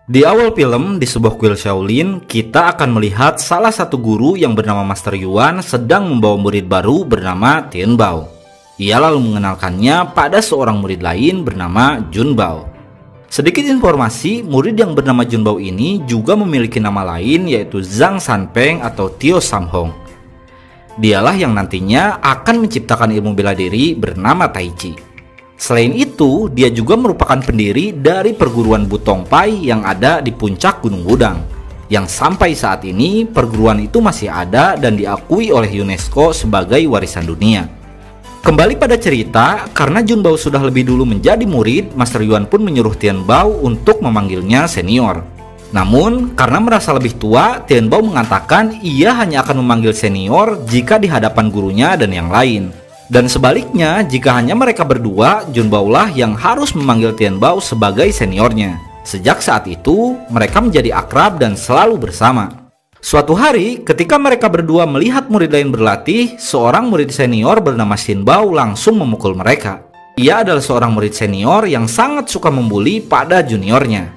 Di awal film, di sebuah kuil Shaolin, kita akan melihat salah satu guru yang bernama Master Yuan sedang membawa murid baru bernama Tian Bao. Ia lalu mengenalkannya pada seorang murid lain bernama Jun Bao. Sedikit informasi, murid yang bernama Jun Bao ini juga memiliki nama lain yaitu Zhang Sanpeng atau Tio Samhong. Dialah yang nantinya akan menciptakan ilmu bela diri bernama Tai Chi. Selain itu, dia juga merupakan pendiri dari perguruan Butong Pai yang ada di puncak Gunung Wudang. Yang sampai saat ini, perguruan itu masih ada dan diakui oleh UNESCO sebagai warisan dunia. Kembali pada cerita, karena Jun Bao sudah lebih dulu menjadi murid, Master Yuan pun menyuruh Tian Bao untuk memanggilnya senior. Namun, karena merasa lebih tua, Tian Bao mengatakan ia hanya akan memanggil senior jika di hadapan gurunya dan yang lain. Dan sebaliknya, jika hanya mereka berdua, Jun Bao lah yang harus memanggil Tian Bao sebagai seniornya. Sejak saat itu, mereka menjadi akrab dan selalu bersama. Suatu hari, ketika mereka berdua melihat murid lain berlatih, seorang murid senior bernama Xin Bao langsung memukul mereka. Ia adalah seorang murid senior yang sangat suka membuli pada juniornya.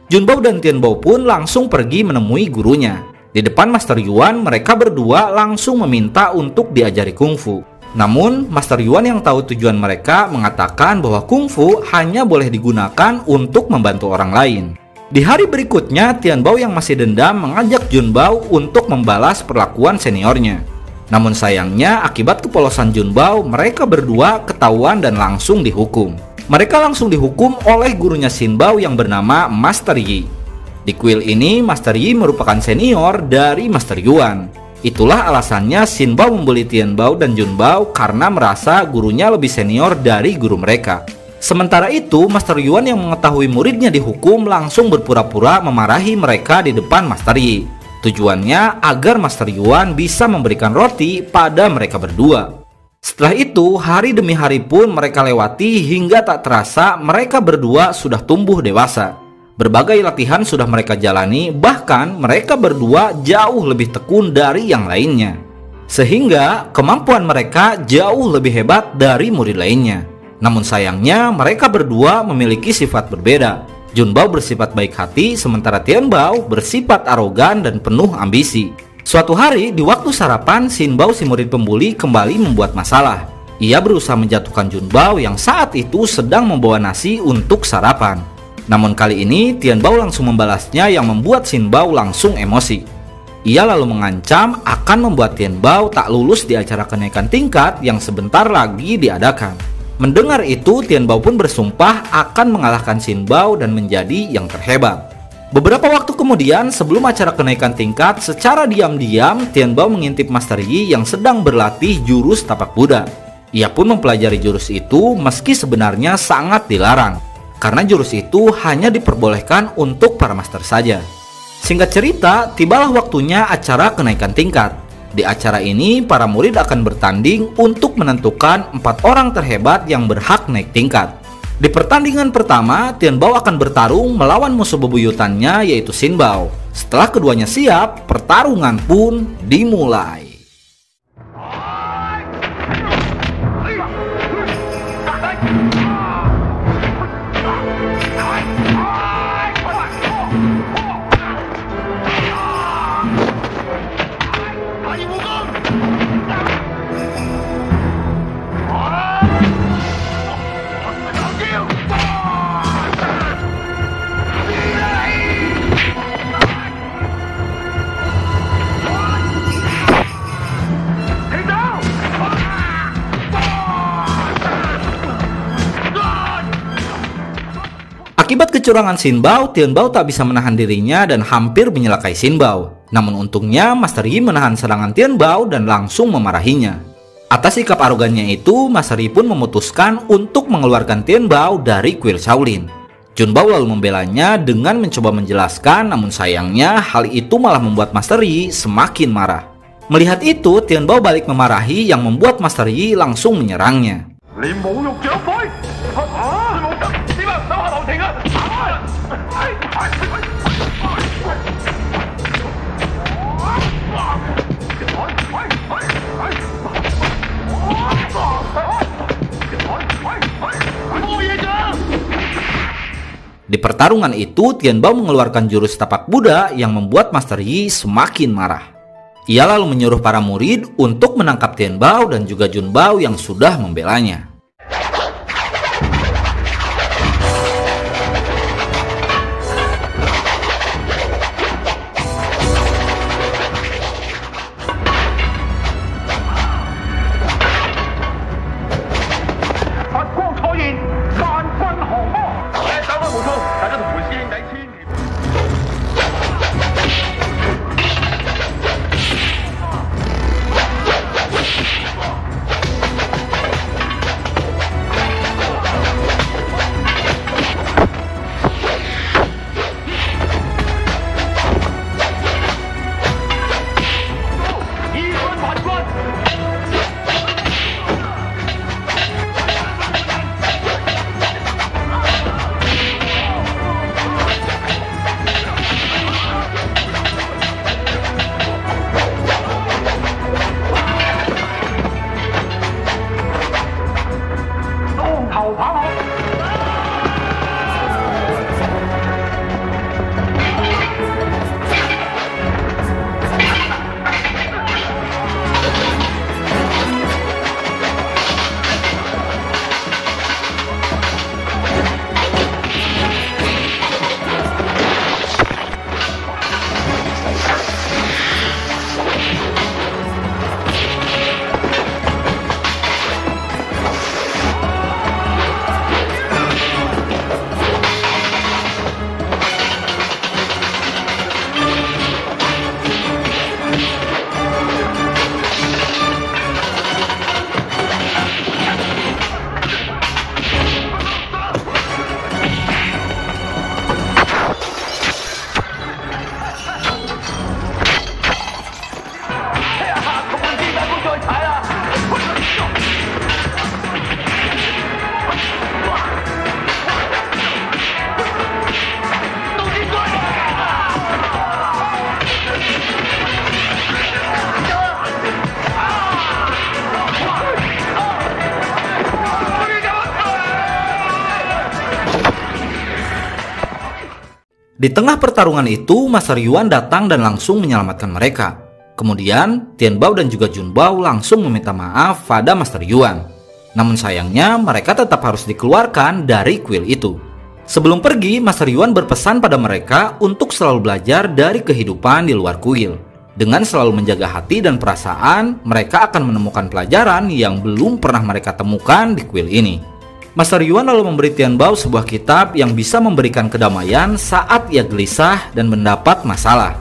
Jun Bao dan Tian Bao pun langsung pergi menemui gurunya. Di depan Master Yuan, mereka berdua langsung meminta untuk diajari kungfu. Namun, Master Yuan yang tahu tujuan mereka mengatakan bahwa kungfu hanya boleh digunakan untuk membantu orang lain. Di hari berikutnya, Tian Bao yang masih dendam mengajak Jun Bao untuk membalas perlakuan seniornya. Namun sayangnya, akibat kepolosan Jun Bao, mereka berdua ketahuan dan langsung dihukum. Mereka langsung dihukum oleh gurunya Xin Bao yang bernama Master Yi. Di kuil ini, Master Yi merupakan senior dari Master Yuan. Itulah alasannya Xin Bao membuli Tian Bao dan Jun Bao karena merasa gurunya lebih senior dari guru mereka. Sementara itu, Master Yuan yang mengetahui muridnya dihukum langsung berpura-pura memarahi mereka di depan Master Yi. Tujuannya agar Master Yuan bisa memberikan roti pada mereka berdua. Setelah itu, hari demi hari pun mereka lewati hingga tak terasa mereka berdua sudah tumbuh dewasa. Berbagai latihan sudah mereka jalani, bahkan mereka berdua jauh lebih tekun dari yang lainnya. Sehingga kemampuan mereka jauh lebih hebat dari murid lainnya. Namun sayangnya mereka berdua memiliki sifat berbeda. Jun Bao bersifat baik hati, sementara Tian Bao bersifat arogan dan penuh ambisi. Suatu hari di waktu sarapan, Xin Bao si murid pembuli kembali membuat masalah. Ia berusaha menjatuhkan Jun Bao yang saat itu sedang membawa nasi untuk sarapan. Namun kali ini Tian Bao langsung membalasnya yang membuat Xin Bao langsung emosi. Ia lalu mengancam akan membuat Tian Bao tak lulus di acara kenaikan tingkat yang sebentar lagi diadakan. Mendengar itu, Tian Bao pun bersumpah akan mengalahkan Xin Bao dan menjadi yang terhebat. Beberapa waktu kemudian, sebelum acara kenaikan tingkat, secara diam-diam Tian Bao mengintip Master Yi yang sedang berlatih jurus tapak Buddha. Ia pun mempelajari jurus itu meski sebenarnya sangat dilarang, karena jurus itu hanya diperbolehkan untuk para master saja. Singkat cerita, tibalah waktunya acara kenaikan tingkat. Di acara ini, para murid akan bertanding untuk menentukan 4 orang terhebat yang berhak naik tingkat. Di pertandingan pertama, Tian Bao akan bertarung melawan musuh bebuyutannya yaitu Xin Bao. Setelah keduanya siap, pertarungan pun dimulai. Akibat kecurangan Xin Bao, Tian Bao tak bisa menahan dirinya dan hampir menyelakai Xin Bao. Namun untungnya Master Yi menahan serangan Tian Bao dan langsung memarahinya. Atas sikap arogannya itu, Master Yi pun memutuskan untuk mengeluarkan Tian Bao dari kuil Shaolin. Jun Bao lalu membelanya dengan mencoba menjelaskan, namun sayangnya hal itu malah membuat Master Yi semakin marah. Melihat itu, Tian Bao balik memarahi yang membuat Master Yi langsung menyerangnya. Di pertarungan itu, Tian Bao mengeluarkan jurus tapak Buddha yang membuat Master Yi semakin marah. Ia lalu menyuruh para murid untuk menangkap Tian Bao dan juga Jun Bao yang sudah membelanya. Di tengah pertarungan itu, Master Yuan datang dan langsung menyelamatkan mereka. Kemudian, Tian Bao dan juga Jun Bao langsung meminta maaf pada Master Yuan. Namun sayangnya, mereka tetap harus dikeluarkan dari kuil itu. Sebelum pergi, Master Yuan berpesan pada mereka untuk selalu belajar dari kehidupan di luar kuil. Dengan selalu menjaga hati dan perasaan, mereka akan menemukan pelajaran yang belum pernah mereka temukan di kuil ini. Master Yuan lalu memberi Tian Bao sebuah kitab yang bisa memberikan kedamaian saat ia gelisah dan mendapat masalah.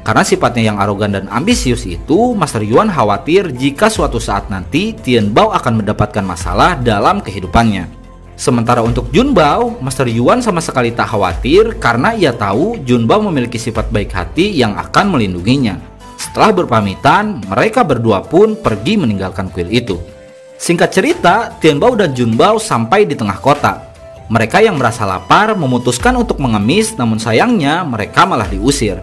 Karena sifatnya yang arogan dan ambisius itu, Master Yuan khawatir jika suatu saat nanti Tian Bao akan mendapatkan masalah dalam kehidupannya. Sementara untuk Jun Bao, Master Yuan sama sekali tak khawatir karena ia tahu Jun Bao memiliki sifat baik hati yang akan melindunginya. Setelah berpamitan, mereka berdua pun pergi meninggalkan kuil itu. Singkat cerita, Tian Bao dan Jun Bao sampai di tengah kota. Mereka yang merasa lapar memutuskan untuk mengemis, namun sayangnya mereka malah diusir.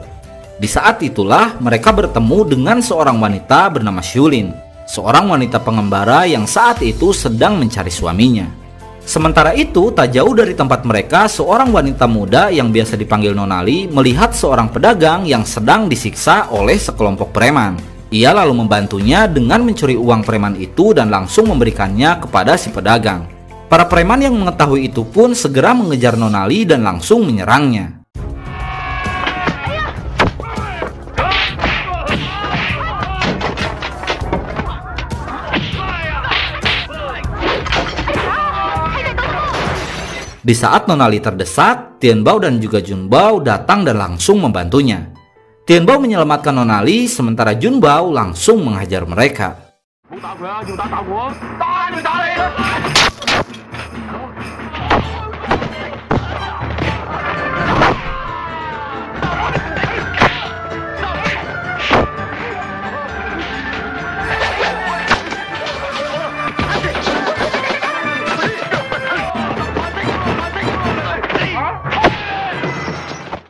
Di saat itulah mereka bertemu dengan seorang wanita bernama Xiulin, seorang wanita pengembara yang saat itu sedang mencari suaminya. Sementara itu, tak jauh dari tempat mereka, seorang wanita muda yang biasa dipanggil Nonali melihat seorang pedagang yang sedang disiksa oleh sekelompok preman. Ia lalu membantunya dengan mencuri uang preman itu dan langsung memberikannya kepada si pedagang. Para preman yang mengetahui itu pun segera mengejar Nonali dan langsung menyerangnya. Di saat Nonali terdesak, Tian Bao dan juga Jun Bao datang dan langsung membantunya. Tian Bao menyelamatkan Nonali, sementara Jun Bao langsung menghajar mereka.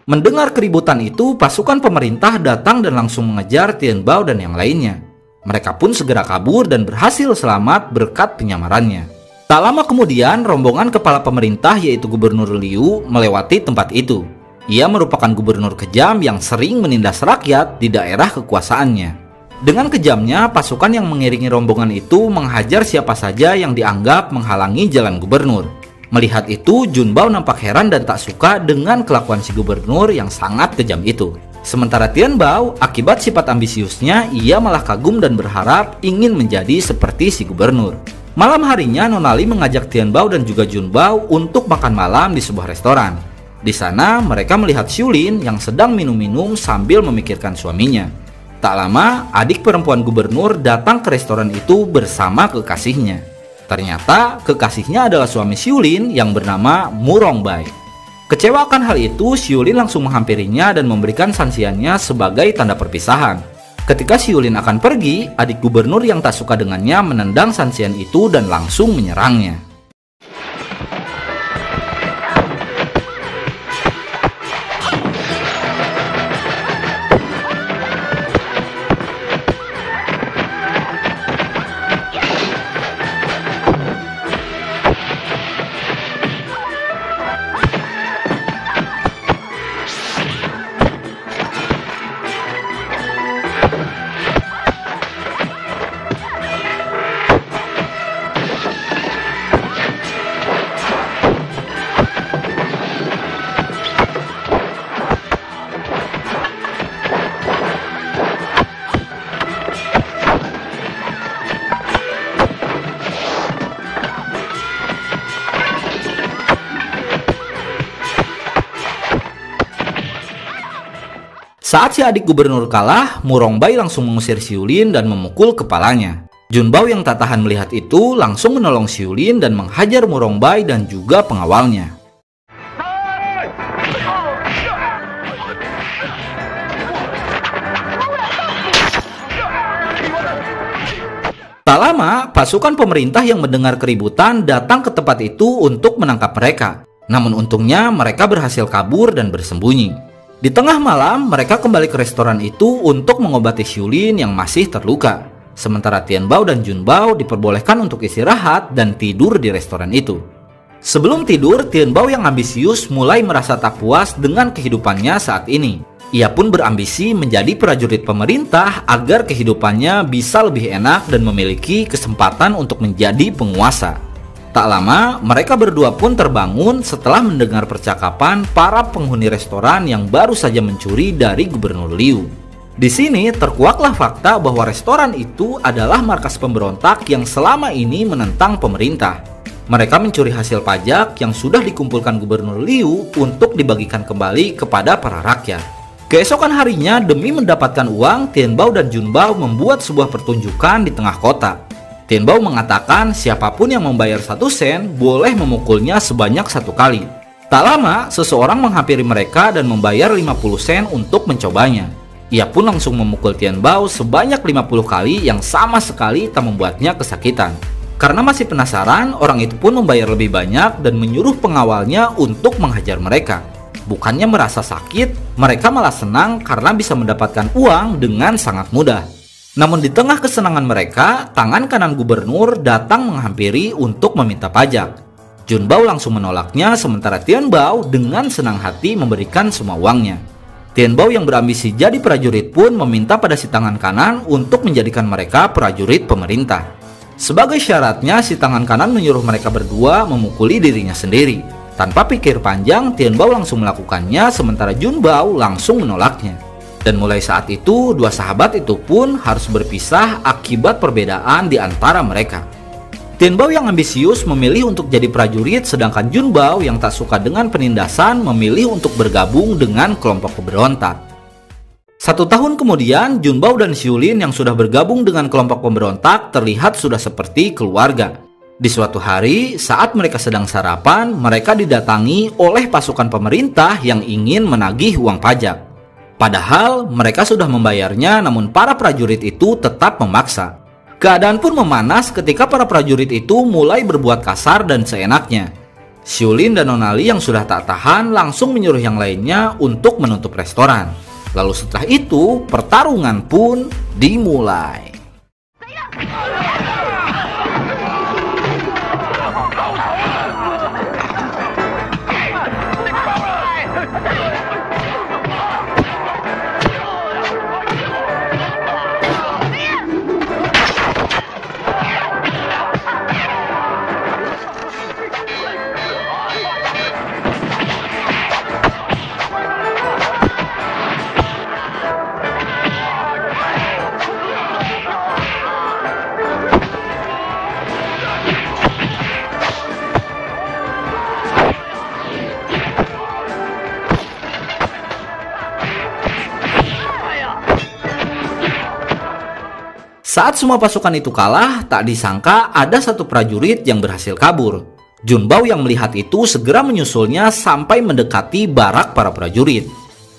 Mendengar keributan itu, pasukan pemerintah datang dan langsung mengejar Tian Bao dan yang lainnya. Mereka pun segera kabur dan berhasil selamat berkat penyamarannya. Tak lama kemudian, rombongan kepala pemerintah yaitu Gubernur Liu melewati tempat itu. Ia merupakan gubernur kejam yang sering menindas rakyat di daerah kekuasaannya. Dengan kejamnya, pasukan yang mengiringi rombongan itu menghajar siapa saja yang dianggap menghalangi jalan gubernur. Melihat itu, Junbao nampak heran dan tak suka dengan kelakuan si gubernur yang sangat kejam itu. Sementara Tianbao, akibat sifat ambisiusnya, ia malah kagum dan berharap ingin menjadi seperti si gubernur. Malam harinya, Nona Li mengajak Tianbao dan juga Junbao untuk makan malam di sebuah restoran. Di sana, mereka melihat Xiulin yang sedang minum-minum sambil memikirkan suaminya. Tak lama, adik perempuan gubernur datang ke restoran itu bersama kekasihnya. Ternyata, kekasihnya adalah suami Xiulin yang bernama Mu Rongbai. Kecewa akan hal itu, Xiulin langsung menghampirinya dan memberikan sanksiannya sebagai tanda perpisahan. Ketika Xiulin akan pergi, adik gubernur yang tak suka dengannya menendang sanksian itu dan langsung menyerangnya. Saat si adik gubernur kalah, Mu Rongbai langsung mengusir Xiulin dan memukul kepalanya. Junbao yang tak tahan melihat itu langsung menolong Xiulin dan menghajar Mu Rongbai dan juga pengawalnya. Tak lama, pasukan pemerintah yang mendengar keributan datang ke tempat itu untuk menangkap mereka. Namun untungnya mereka berhasil kabur dan bersembunyi. Di tengah malam, mereka kembali ke restoran itu untuk mengobati Xiulin yang masih terluka. Sementara Tianbao dan Junbao diperbolehkan untuk istirahat dan tidur di restoran itu. Sebelum tidur, Tianbao yang ambisius mulai merasa tak puas dengan kehidupannya saat ini. Ia pun berambisi menjadi prajurit pemerintah agar kehidupannya bisa lebih enak dan memiliki kesempatan untuk menjadi penguasa. Tak lama, mereka berdua pun terbangun setelah mendengar percakapan para penghuni restoran yang baru saja mencuri dari Gubernur Liu. Di sini terkuaklah fakta bahwa restoran itu adalah markas pemberontak yang selama ini menentang pemerintah. Mereka mencuri hasil pajak yang sudah dikumpulkan Gubernur Liu untuk dibagikan kembali kepada para rakyat. Keesokan harinya, demi mendapatkan uang, Tianbao dan Junbao membuat sebuah pertunjukan di tengah kota. Tianbao mengatakan siapapun yang membayar 1 sen boleh memukulnya sebanyak 1 kali. Tak lama, seseorang menghampiri mereka dan membayar 50 sen untuk mencobanya. Ia pun langsung memukul Tianbao sebanyak 50 kali yang sama sekali tak membuatnya kesakitan. Karena masih penasaran, orang itu pun membayar lebih banyak dan menyuruh pengawalnya untuk menghajar mereka. Bukannya merasa sakit, mereka malah senang karena bisa mendapatkan uang dengan sangat mudah. Namun di tengah kesenangan mereka, tangan kanan gubernur datang menghampiri untuk meminta pajak. Junbao langsung menolaknya, sementara Tianbao dengan senang hati memberikan semua uangnya. Tianbao yang berambisi jadi prajurit pun meminta pada si tangan kanan untuk menjadikan mereka prajurit pemerintah. Sebagai syaratnya, si tangan kanan menyuruh mereka berdua memukuli dirinya sendiri. Tanpa pikir panjang, Tianbao langsung melakukannya, sementara Junbao langsung menolaknya. Dan mulai saat itu, dua sahabat itu pun harus berpisah akibat perbedaan di antara mereka. Tianbao yang ambisius memilih untuk jadi prajurit, sedangkan Junbao yang tak suka dengan penindasan memilih untuk bergabung dengan kelompok pemberontak. 1 tahun kemudian, Junbao dan Xiulin yang sudah bergabung dengan kelompok pemberontak terlihat sudah seperti keluarga. Di suatu hari, saat mereka sedang sarapan, mereka didatangi oleh pasukan pemerintah yang ingin menagih uang pajak. Padahal mereka sudah membayarnya, namun para prajurit itu tetap memaksa. Keadaan pun memanas ketika para prajurit itu mulai berbuat kasar dan seenaknya. Xiulin dan Nona Li yang sudah tak tahan langsung menyuruh yang lainnya untuk menutup restoran. Lalu setelah itu, pertarungan pun dimulai. Saat semua pasukan itu kalah, tak disangka ada satu prajurit yang berhasil kabur. Junbao yang melihat itu segera menyusulnya sampai mendekati barak para prajurit.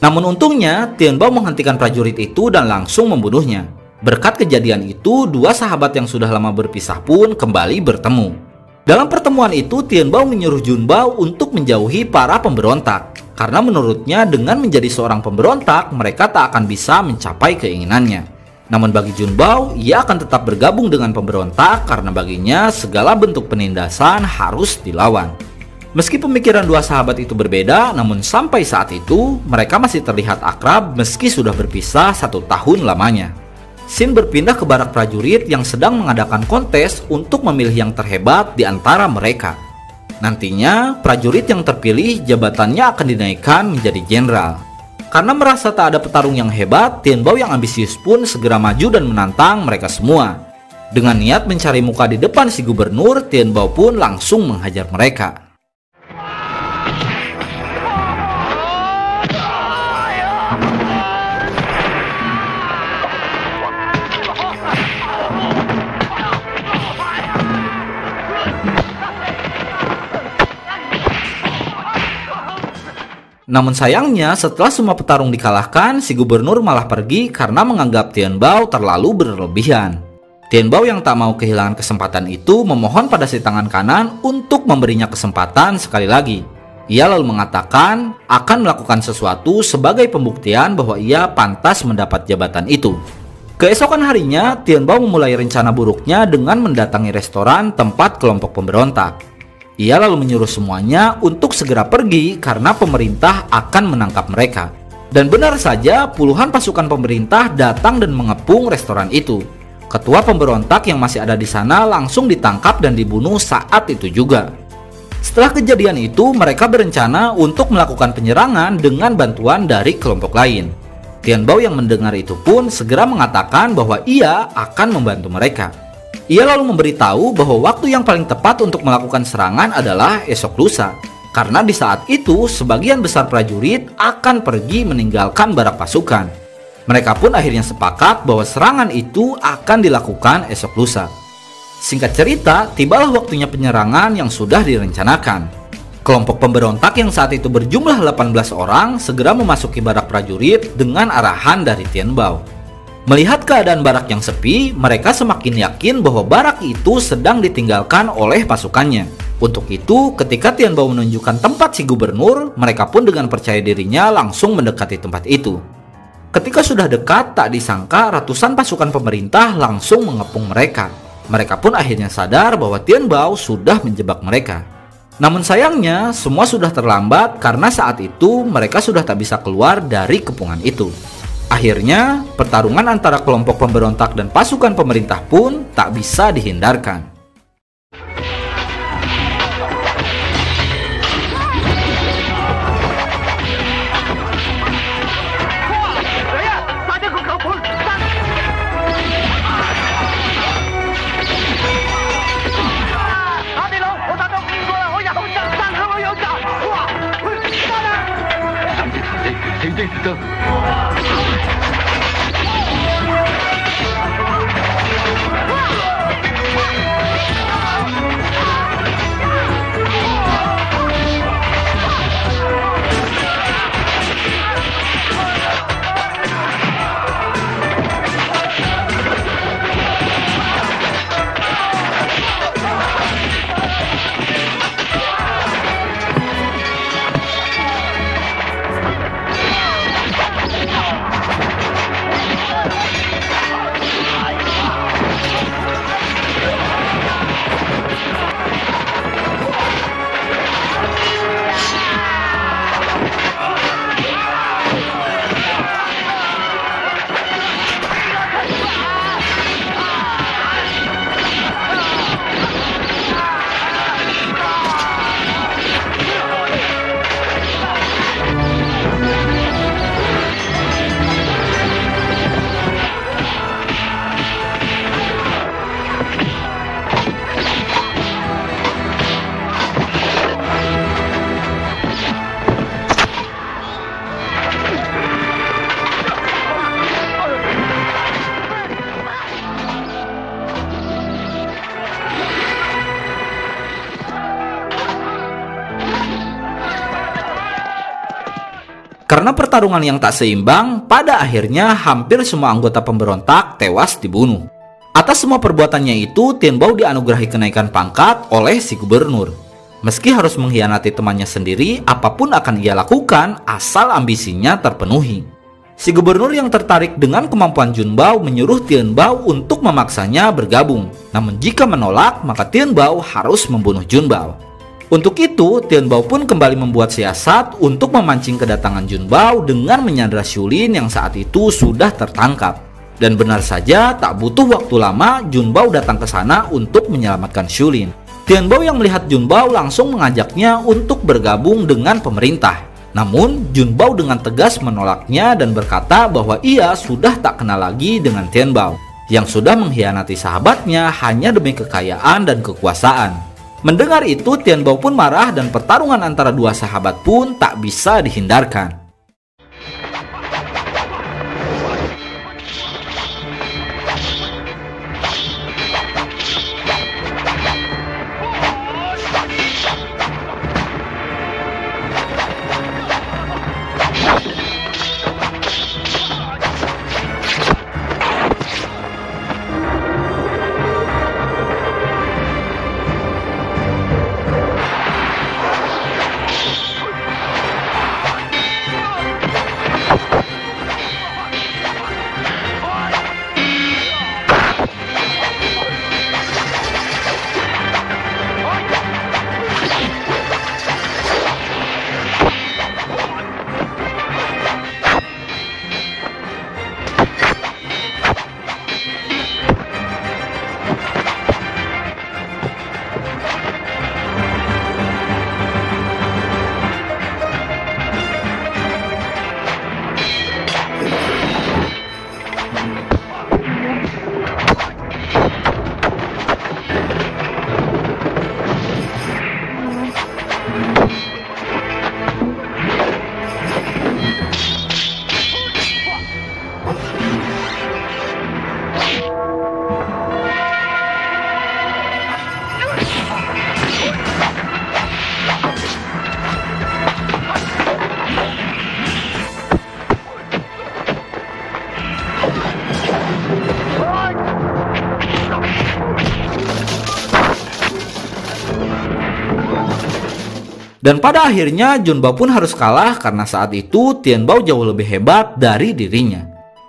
Namun untungnya, Tianbao menghentikan prajurit itu dan langsung membunuhnya. Berkat kejadian itu, dua sahabat yang sudah lama berpisah pun kembali bertemu. Dalam pertemuan itu, Tianbao menyuruh Junbao untuk menjauhi para pemberontak. Karena menurutnya dengan menjadi seorang pemberontak, mereka tak akan bisa mencapai keinginannya. Namun bagi Junbao, ia akan tetap bergabung dengan pemberontak karena baginya segala bentuk penindasan harus dilawan. Meski pemikiran dua sahabat itu berbeda, namun sampai saat itu mereka masih terlihat akrab meski sudah berpisah 1 tahun lamanya. Shin berpindah ke barak prajurit yang sedang mengadakan kontes untuk memilih yang terhebat di antara mereka. Nantinya, prajurit yang terpilih jabatannya akan dinaikkan menjadi jenderal. Karena merasa tak ada petarung yang hebat, Tianbao yang ambisius pun segera maju dan menantang mereka semua. Dengan niat mencari muka di depan si gubernur, Tianbao pun langsung menghajar mereka. Namun sayangnya, setelah semua petarung dikalahkan, si gubernur malah pergi karena menganggap Tianbao terlalu berlebihan. Tianbao yang tak mau kehilangan kesempatan itu memohon pada si tangan kanan untuk memberinya kesempatan sekali lagi. Ia lalu mengatakan akan melakukan sesuatu sebagai pembuktian bahwa ia pantas mendapat jabatan itu. Keesokan harinya, Tianbao memulai rencana buruknya dengan mendatangi restoran tempat kelompok pemberontak. Ia lalu menyuruh semuanya untuk segera pergi karena pemerintah akan menangkap mereka. Dan benar saja, puluhan pasukan pemerintah datang dan mengepung restoran itu. Ketua pemberontak yang masih ada di sana langsung ditangkap dan dibunuh saat itu juga. Setelah kejadian itu, mereka berencana untuk melakukan penyerangan dengan bantuan dari kelompok lain. Tianbao yang mendengar itu pun segera mengatakan bahwa ia akan membantu mereka. Ia lalu memberitahu bahwa waktu yang paling tepat untuk melakukan serangan adalah esok lusa. Karena di saat itu, sebagian besar prajurit akan pergi meninggalkan barak pasukan. Mereka pun akhirnya sepakat bahwa serangan itu akan dilakukan esok lusa. Singkat cerita, tibalah waktunya penyerangan yang sudah direncanakan. Kelompok pemberontak yang saat itu berjumlah 18 orang segera memasuki barak prajurit dengan arahan dari Tianbao. Melihat keadaan barak yang sepi, mereka semakin yakin bahwa barak itu sedang ditinggalkan oleh pasukannya. Untuk itu, ketika Tianbao menunjukkan tempat si gubernur, mereka pun dengan percaya dirinya langsung mendekati tempat itu. Ketika sudah dekat, tak disangka ratusan pasukan pemerintah langsung mengepung mereka. Mereka pun akhirnya sadar bahwa Tianbao sudah menjebak mereka. Namun sayangnya, semua sudah terlambat karena saat itu mereka sudah tak bisa keluar dari kepungan itu. Akhirnya, pertarungan antara kelompok pemberontak dan pasukan pemerintah pun tak bisa dihindarkan. Karena pertarungan yang tak seimbang, pada akhirnya hampir semua anggota pemberontak tewas dibunuh. Atas semua perbuatannya itu, Tian Bao dianugerahi kenaikan pangkat oleh si gubernur. Meski harus mengkhianati temannya sendiri, apapun akan ia lakukan asal ambisinya terpenuhi. Si gubernur yang tertarik dengan kemampuan Jun Bao menyuruh Tian Bao untuk memaksanya bergabung. Namun jika menolak, maka Tian Bao harus membunuh Jun Bao. Untuk itu, Tian Bao pun kembali membuat siasat untuk memancing kedatangan Jun Bao dengan menyandra Xiulin yang saat itu sudah tertangkap. Dan benar saja, tak butuh waktu lama, Jun Bao datang ke sana untuk menyelamatkan Xiulin. Tian Bao yang melihat Jun Bao langsung mengajaknya untuk bergabung dengan pemerintah. Namun, Jun Bao dengan tegas menolaknya dan berkata bahwa ia sudah tak kenal lagi dengan Tian Bao, yang sudah mengkhianati sahabatnya hanya demi kekayaan dan kekuasaan. Mendengar itu, Tian Bao pun marah dan pertarungan antara dua sahabat pun tak bisa dihindarkan. Dan pada akhirnya Jun Bao pun harus kalah karena saat itu Tian Bao jauh lebih hebat dari dirinya.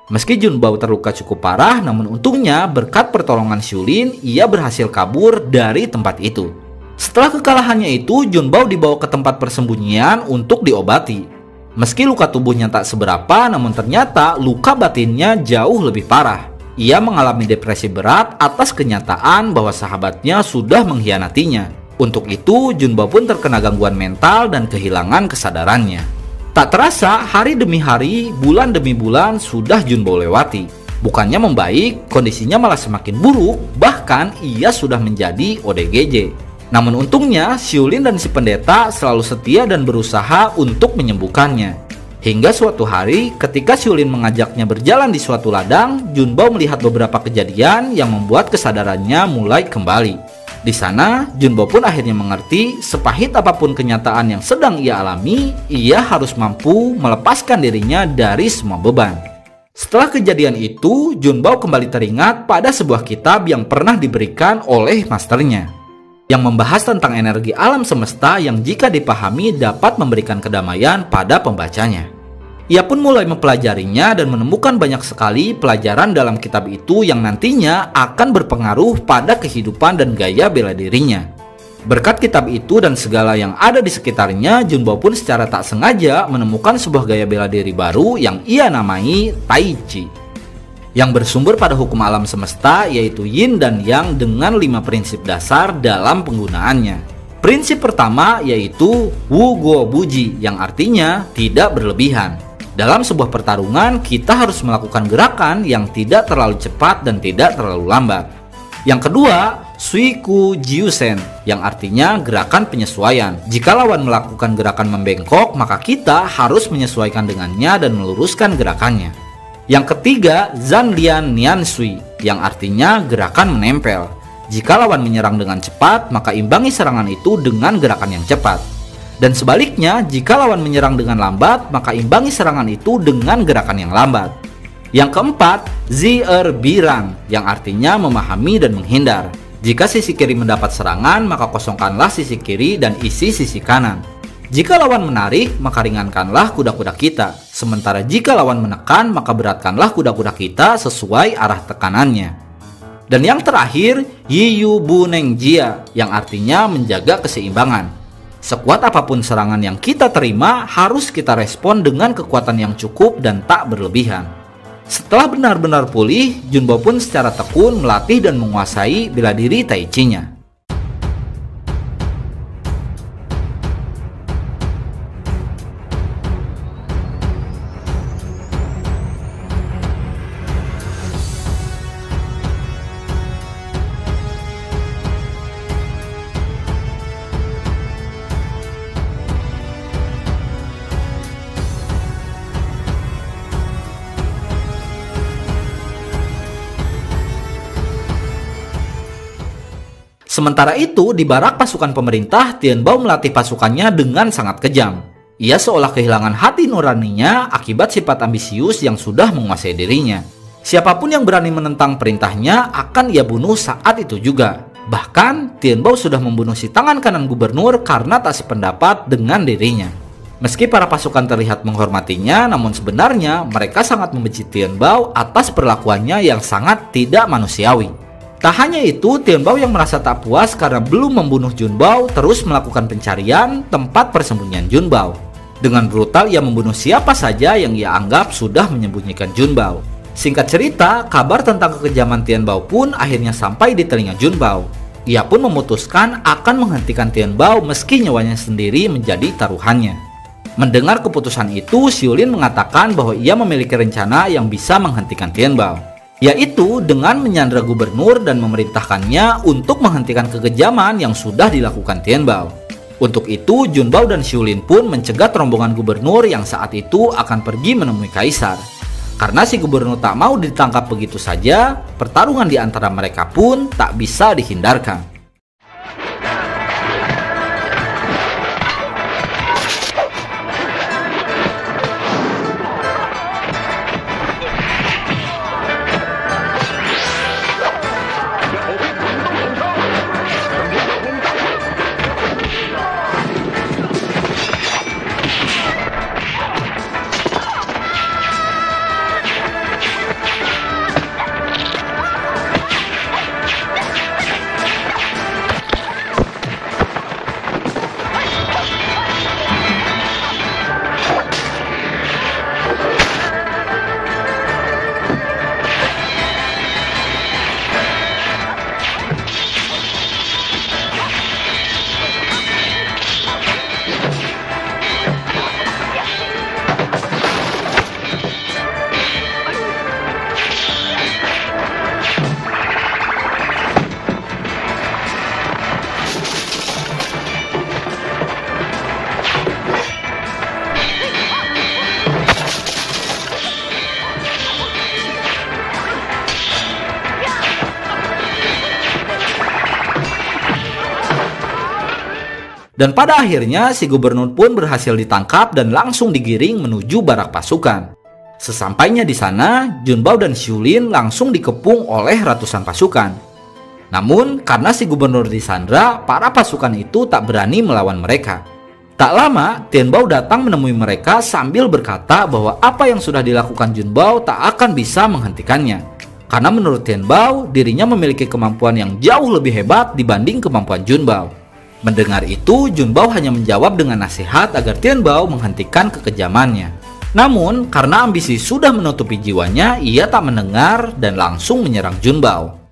Meski Jun Bao terluka cukup parah, namun untungnya berkat pertolongan Xiulin, ia berhasil kabur dari tempat itu. Setelah kekalahannya itu, Jun Bao dibawa ke tempat persembunyian untuk diobati. Meski luka tubuhnya tak seberapa, namun ternyata luka batinnya jauh lebih parah. Ia mengalami depresi berat atas kenyataan bahwa sahabatnya sudah mengkhianatinya. Untuk itu, Jun Bao pun terkena gangguan mental dan kehilangan kesadarannya. Tak terasa, hari demi hari, bulan demi bulan sudah Jun Bao lewati. Bukannya membaik, kondisinya malah semakin buruk, bahkan ia sudah menjadi ODGJ. Namun untungnya, Xiulin dan si pendeta selalu setia dan berusaha untuk menyembuhkannya. Hingga suatu hari, ketika Xiulin mengajaknya berjalan di suatu ladang, Jun Bao melihat beberapa kejadian yang membuat kesadarannya mulai kembali. Di sana, Jun Bao pun akhirnya mengerti sepahit apapun kenyataan yang sedang ia alami, ia harus mampu melepaskan dirinya dari semua beban. Setelah kejadian itu, Jun Bao kembali teringat pada sebuah kitab yang pernah diberikan oleh masternya, yang membahas tentang energi alam semesta yang jika dipahami dapat memberikan kedamaian pada pembacanya. Ia pun mulai mempelajarinya dan menemukan banyak sekali pelajaran dalam kitab itu yang nantinya akan berpengaruh pada kehidupan dan gaya bela dirinya. Berkat kitab itu dan segala yang ada di sekitarnya, Jun Bao pun secara tak sengaja menemukan sebuah gaya bela diri baru yang ia namai Tai Chi, yang bersumber pada hukum alam semesta, yaitu Yin dan Yang dengan 5 prinsip dasar dalam penggunaannya. Prinsip pertama yaitu Wu Guo Buji, yang artinya tidak berlebihan. Dalam sebuah pertarungan, kita harus melakukan gerakan yang tidak terlalu cepat dan tidak terlalu lambat. Yang kedua, Sui Ku Jiu Sen, yang artinya gerakan penyesuaian. Jika lawan melakukan gerakan membengkok, maka kita harus menyesuaikan dengannya dan meluruskan gerakannya. Yang ketiga, Zan Lian Nian Sui, yang artinya gerakan menempel. Jika lawan menyerang dengan cepat, maka imbangi serangan itu dengan gerakan yang cepat. Dan sebaliknya, jika lawan menyerang dengan lambat, maka imbangi serangan itu dengan gerakan yang lambat. Yang keempat, Zierbirang, yang artinya memahami dan menghindar. Jika sisi kiri mendapat serangan, maka kosongkanlah sisi kiri dan isi sisi kanan. Jika lawan menarik, maka ringankanlah kuda-kuda kita. Sementara jika lawan menekan, maka beratkanlah kuda-kuda kita sesuai arah tekanannya. Dan yang terakhir, Yiyu Bunengjia, yang artinya menjaga keseimbangan. Sekuat apapun serangan yang kita terima, harus kita respon dengan kekuatan yang cukup dan tak berlebihan. Setelah benar-benar pulih, Junbao pun secara tekun melatih dan menguasai bela diri Tai Chi-nya. Sementara itu, di barak pasukan pemerintah, Tian Bao melatih pasukannya dengan sangat kejam. Ia seolah kehilangan hati nuraninya akibat sifat ambisius yang sudah menguasai dirinya. Siapapun yang berani menentang perintahnya akan ia bunuh saat itu juga. Bahkan, Tian Bao sudah membunuh si tangan kanan gubernur karena tak sependapat dengan dirinya. Meski para pasukan terlihat menghormatinya, namun sebenarnya mereka sangat membenci Tian Bao atas perlakuannya yang sangat tidak manusiawi. Tak hanya itu, Tian Bao yang merasa tak puas karena belum membunuh Junbao terus melakukan pencarian tempat persembunyian Junbao. Dengan brutal ia membunuh siapa saja yang ia anggap sudah menyembunyikan Junbao. Singkat cerita, kabar tentang kekejaman Tian Bao pun akhirnya sampai di telinga Junbao. Ia pun memutuskan akan menghentikan Tian Bao meski nyawanya sendiri menjadi taruhannya. Mendengar keputusan itu, Xiulin mengatakan bahwa ia memiliki rencana yang bisa menghentikan Tian Bao, yaitu dengan menyandra gubernur dan memerintahkannya untuk menghentikan kekejaman yang sudah dilakukan Tian Bao. Untuk itu, Junbao dan Xiulin pun mencegat rombongan gubernur yang saat itu akan pergi menemui kaisar. Karena si gubernur tak mau ditangkap begitu saja, pertarungan di antara mereka pun tak bisa dihindarkan. Dan pada akhirnya si gubernur pun berhasil ditangkap dan langsung digiring menuju barak pasukan. Sesampainya di sana, Junbao dan Xiulin langsung dikepung oleh ratusan pasukan. Namun karena si gubernur disandra, para pasukan itu tak berani melawan mereka. Tak lama, Tian Bao datang menemui mereka sambil berkata bahwa apa yang sudah dilakukan Junbao tak akan bisa menghentikannya. Karena menurut Tian Bao, dirinya memiliki kemampuan yang jauh lebih hebat dibanding kemampuan Junbao. Mendengar itu, Junbao hanya menjawab dengan nasihat agar Tian Bao menghentikan kekejamannya. Namun, karena ambisi sudah menutupi jiwanya, ia tak mendengar dan langsung menyerang Junbao.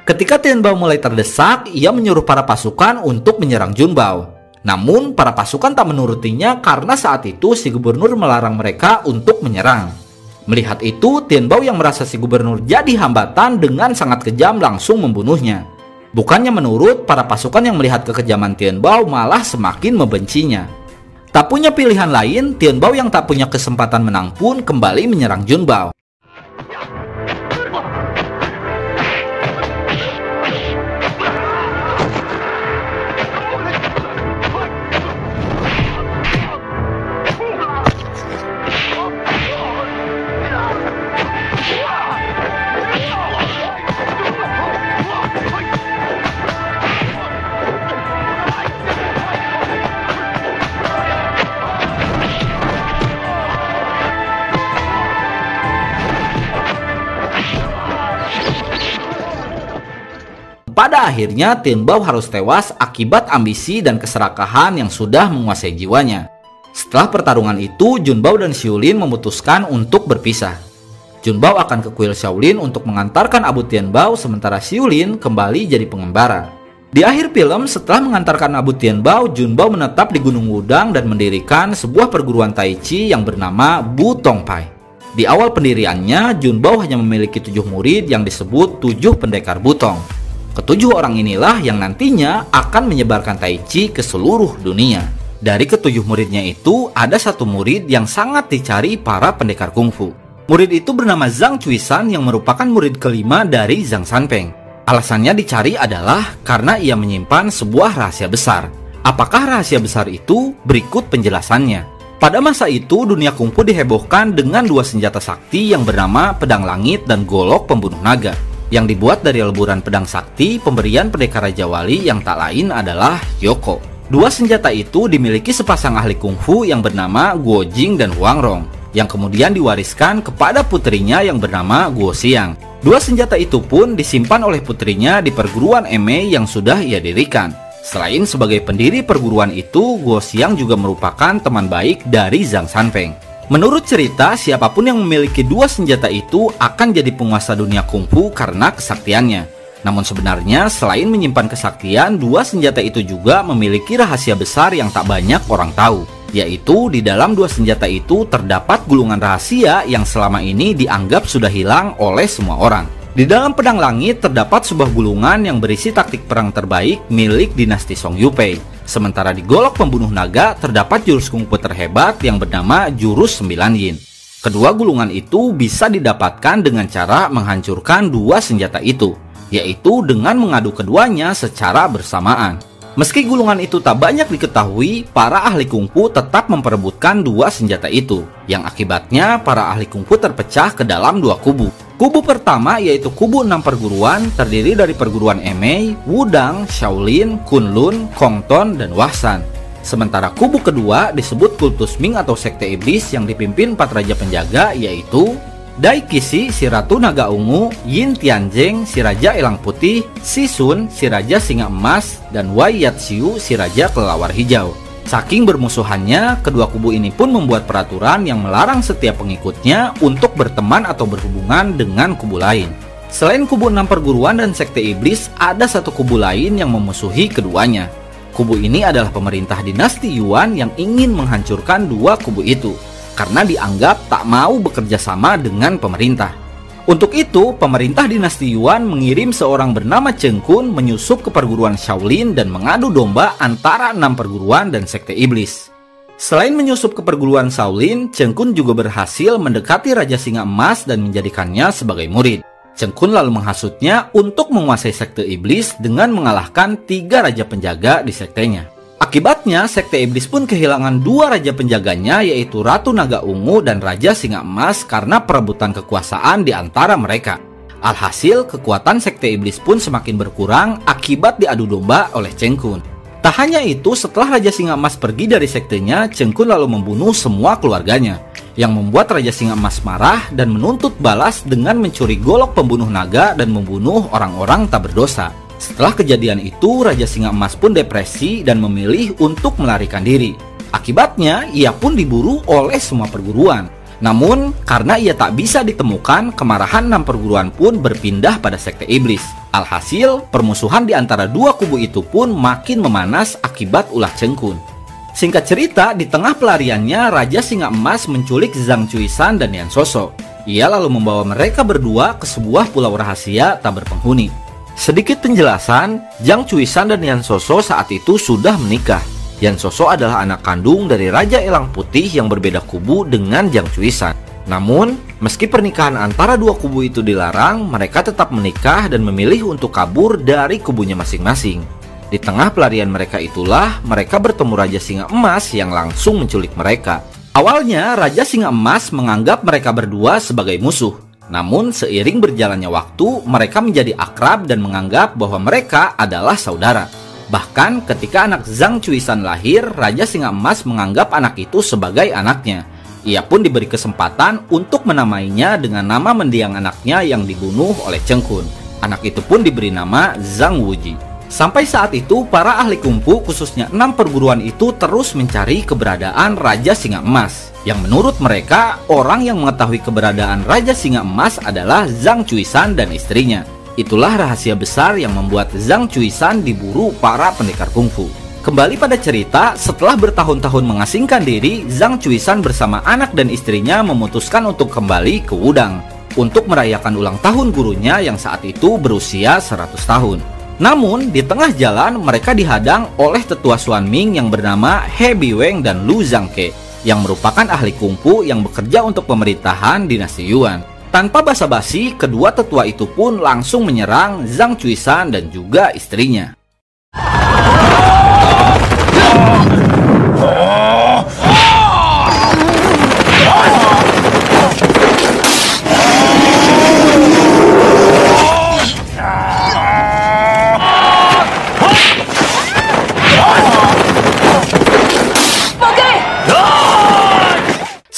Ketika Tianbao mulai terdesak, ia menyuruh para pasukan untuk menyerang Junbao. Namun, para pasukan tak menurutinya karena saat itu si gubernur melarang mereka untuk menyerang. Melihat itu, Tianbao yang merasa si gubernur jadi hambatan dengan sangat kejam langsung membunuhnya. Bukannya menurut, para pasukan yang melihat kekejaman Tianbao malah semakin membencinya. Tak punya pilihan lain, Tianbao yang tak punya kesempatan menang pun kembali menyerang Junbao. Pada akhirnya Tianbao harus tewas akibat ambisi dan keserakahan yang sudah menguasai jiwanya. Setelah pertarungan itu, Junbao dan Xiulin memutuskan untuk berpisah. Junbao akan ke kuil Shaolin untuk mengantarkan Abu Tianbao, sementara Xiulin kembali jadi pengembara. Di akhir film, setelah mengantarkan Abu Tianbao, Junbao menetap di Gunung Wudang dan mendirikan sebuah perguruan Tai Chi yang bernama Bu Tongpai. Di awal pendiriannya, Junbao hanya memiliki 7 murid yang disebut 7 pendekar Butong. Ketujuh orang inilah yang nantinya akan menyebarkan Tai Chi ke seluruh dunia. Dari ketujuh muridnya itu, ada satu murid yang sangat dicari para pendekar kungfu. Murid itu bernama Zhang Chuishan yang merupakan murid kelima dari Zhang Sanpeng. Alasannya dicari adalah karena ia menyimpan sebuah rahasia besar. Apakah rahasia besar itu? Berikut penjelasannya. Pada masa itu, dunia kungfu dihebohkan dengan 2 senjata sakti yang bernama Pedang Langit dan Golok Pembunuh Naga, yang dibuat dari leburan pedang sakti pemberian pendekar Raja Wali yang tak lain adalah Yoko. 2 senjata itu dimiliki sepasang ahli kungfu yang bernama Guo Jing dan Huang Rong, yang kemudian diwariskan kepada putrinya yang bernama Guo Xiang. 2 senjata itu pun disimpan oleh putrinya di perguruan Emei yang sudah ia dirikan. Selain sebagai pendiri perguruan itu, Guo Xiang juga merupakan teman baik dari Zhang Sanpeng. Menurut cerita, siapapun yang memiliki 2 senjata itu akan jadi penguasa dunia kungfu karena kesaktiannya. Namun sebenarnya, selain menyimpan kesaktian, 2 senjata itu juga memiliki rahasia besar yang tak banyak orang tahu. Yaitu, di dalam 2 senjata itu terdapat gulungan rahasia yang selama ini dianggap sudah hilang oleh semua orang. Di dalam Pedang Langit terdapat sebuah gulungan yang berisi taktik perang terbaik milik dinasti Song Yupei. Sementara di Golok Pembunuh Naga terdapat jurus kungfu terhebat yang bernama Jurus 9 Yin. Kedua gulungan itu bisa didapatkan dengan cara menghancurkan 2 senjata itu, yaitu dengan mengadu keduanya secara bersamaan. Meski gulungan itu tak banyak diketahui, para ahli kungfu tetap memperebutkan 2 senjata itu, yang akibatnya para ahli kungfu terpecah ke dalam 2 kubu. Kubu pertama yaitu kubu 6 perguruan terdiri dari perguruan Emei, Wudang, Shaolin, Kunlun, Kongton, dan Wahsan. Sementara kubu kedua disebut kultus Ming atau sekte iblis yang dipimpin 4 raja penjaga yaitu Dai Qixi, si Ratu Naga Ungu, Yin Tianzeng, si Raja Elang Putih, Si Sun, si Raja Singa Emas, dan Wei Yatsiu, si Raja Kelelawar Hijau. Saking bermusuhannya, kedua kubu ini pun membuat peraturan yang melarang setiap pengikutnya untuk berteman atau berhubungan dengan kubu lain. Selain kubu 6 perguruan dan sekte iblis, ada satu kubu lain yang memusuhi keduanya. Kubu ini adalah pemerintah dinasti Yuan yang ingin menghancurkan 2 kubu itu, karena dianggap tak mau bekerja sama dengan pemerintah. Untuk itu, pemerintah dinasti Yuan mengirim seorang bernama Cheng Kun menyusup ke perguruan Shaolin dan mengadu domba antara 6 perguruan dan sekte iblis. Selain menyusup ke perguruan Shaolin, Cheng Kun juga berhasil mendekati Raja Singa Emas dan menjadikannya sebagai murid. Cheng Kun lalu menghasutnya untuk menguasai sekte iblis dengan mengalahkan 3 raja penjaga di sektenya. Akibatnya, sekte iblis pun kehilangan 2 raja penjaganya yaitu Ratu Naga Ungu dan Raja Singa Emas karena perebutan kekuasaan di antara mereka. Alhasil, kekuatan sekte iblis pun semakin berkurang akibat diadu domba oleh Cheng Kun. Tak hanya itu, setelah Raja Singa Emas pergi dari sektenya, Cheng Kun lalu membunuh semua keluarganya, yang membuat Raja Singa Emas marah dan menuntut balas dengan mencuri golok pembunuh naga dan membunuh orang-orang tak berdosa. Setelah kejadian itu, Raja Singa Emas pun depresi dan memilih untuk melarikan diri. Akibatnya, ia pun diburu oleh semua perguruan. Namun, karena ia tak bisa ditemukan, kemarahan 6 perguruan pun berpindah pada sekte iblis. Alhasil, permusuhan di antara dua kubu itu pun makin memanas akibat ulah Cengkun. Singkat cerita, di tengah pelariannya, Raja Singa Emas menculik Zhang Cuisan dan Yan Soso. Ia lalu membawa mereka berdua ke sebuah pulau rahasia tak berpenghuni. Sedikit penjelasan, Zhang Cuisan dan Yan Soso saat itu sudah menikah. Yan Soso adalah anak kandung dari Raja Elang Putih yang berbeda kubu dengan Zhang Cuisan. Namun, meski pernikahan antara dua kubu itu dilarang, mereka tetap menikah dan memilih untuk kabur dari kubunya masing-masing. Di tengah pelarian mereka itulah, mereka bertemu Raja Singa Emas yang langsung menculik mereka. Awalnya, Raja Singa Emas menganggap mereka berdua sebagai musuh. Namun, seiring berjalannya waktu, mereka menjadi akrab dan menganggap bahwa mereka adalah saudara. Bahkan, ketika anak Zhang Cuisan lahir, Raja Singa Emas menganggap anak itu sebagai anaknya. Ia pun diberi kesempatan untuk menamainya dengan nama mendiang anaknya yang dibunuh oleh Cengkun. Anak itu pun diberi nama Zhang Wuji. Sampai saat itu, para ahli kungfu khususnya 6 perguruan itu terus mencari keberadaan Raja Singa Emas. Yang menurut mereka, orang yang mengetahui keberadaan Raja Singa Emas adalah Zhang Cuisan dan istrinya. Itulah rahasia besar yang membuat Zhang Cuisan diburu para pendekar kungfu. Kembali pada cerita, setelah bertahun-tahun mengasingkan diri, Zhang Cuisan bersama anak dan istrinya memutuskan untuk kembali ke Wudang untuk merayakan ulang tahun gurunya yang saat itu berusia 100 tahun. Namun, di tengah jalan mereka dihadang oleh tetua Xuan Ming yang bernama He Biweng dan Lu Zhangke, yang merupakan ahli kungfu yang bekerja untuk pemerintahan dinasti Yuan. Tanpa basa-basi, kedua tetua itu pun langsung menyerang Zhang Cuisan dan juga istrinya.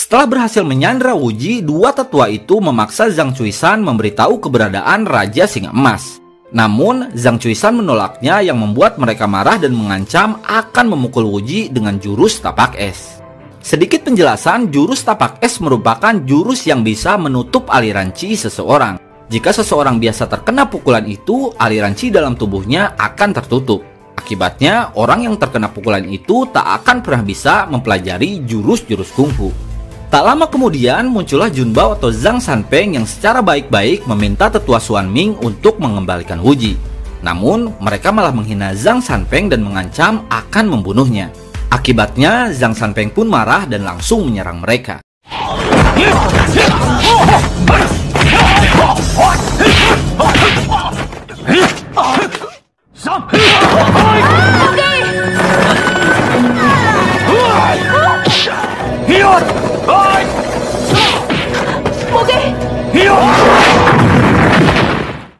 Setelah berhasil menyandra Wuji, dua tetua itu memaksa Zhang Cuisan memberitahu keberadaan Raja Singa Emas. Namun, Zhang Cuisan menolaknya yang membuat mereka marah dan mengancam akan memukul Wuji dengan jurus tapak es. Sedikit penjelasan, jurus tapak es merupakan jurus yang bisa menutup aliran chi seseorang. Jika seseorang biasa terkena pukulan itu, aliran chi dalam tubuhnya akan tertutup. Akibatnya, orang yang terkena pukulan itu tak akan pernah bisa mempelajari jurus-jurus kungfu. Tak lama kemudian muncullah Junbao atau Zhang Sanpeng yang secara baik-baik meminta tetua Xuan Ming untuk mengembalikan Wuji. Namun, mereka malah menghina Zhang Sanpeng dan mengancam akan membunuhnya. Akibatnya, Zhang Sanpeng pun marah dan langsung menyerang mereka.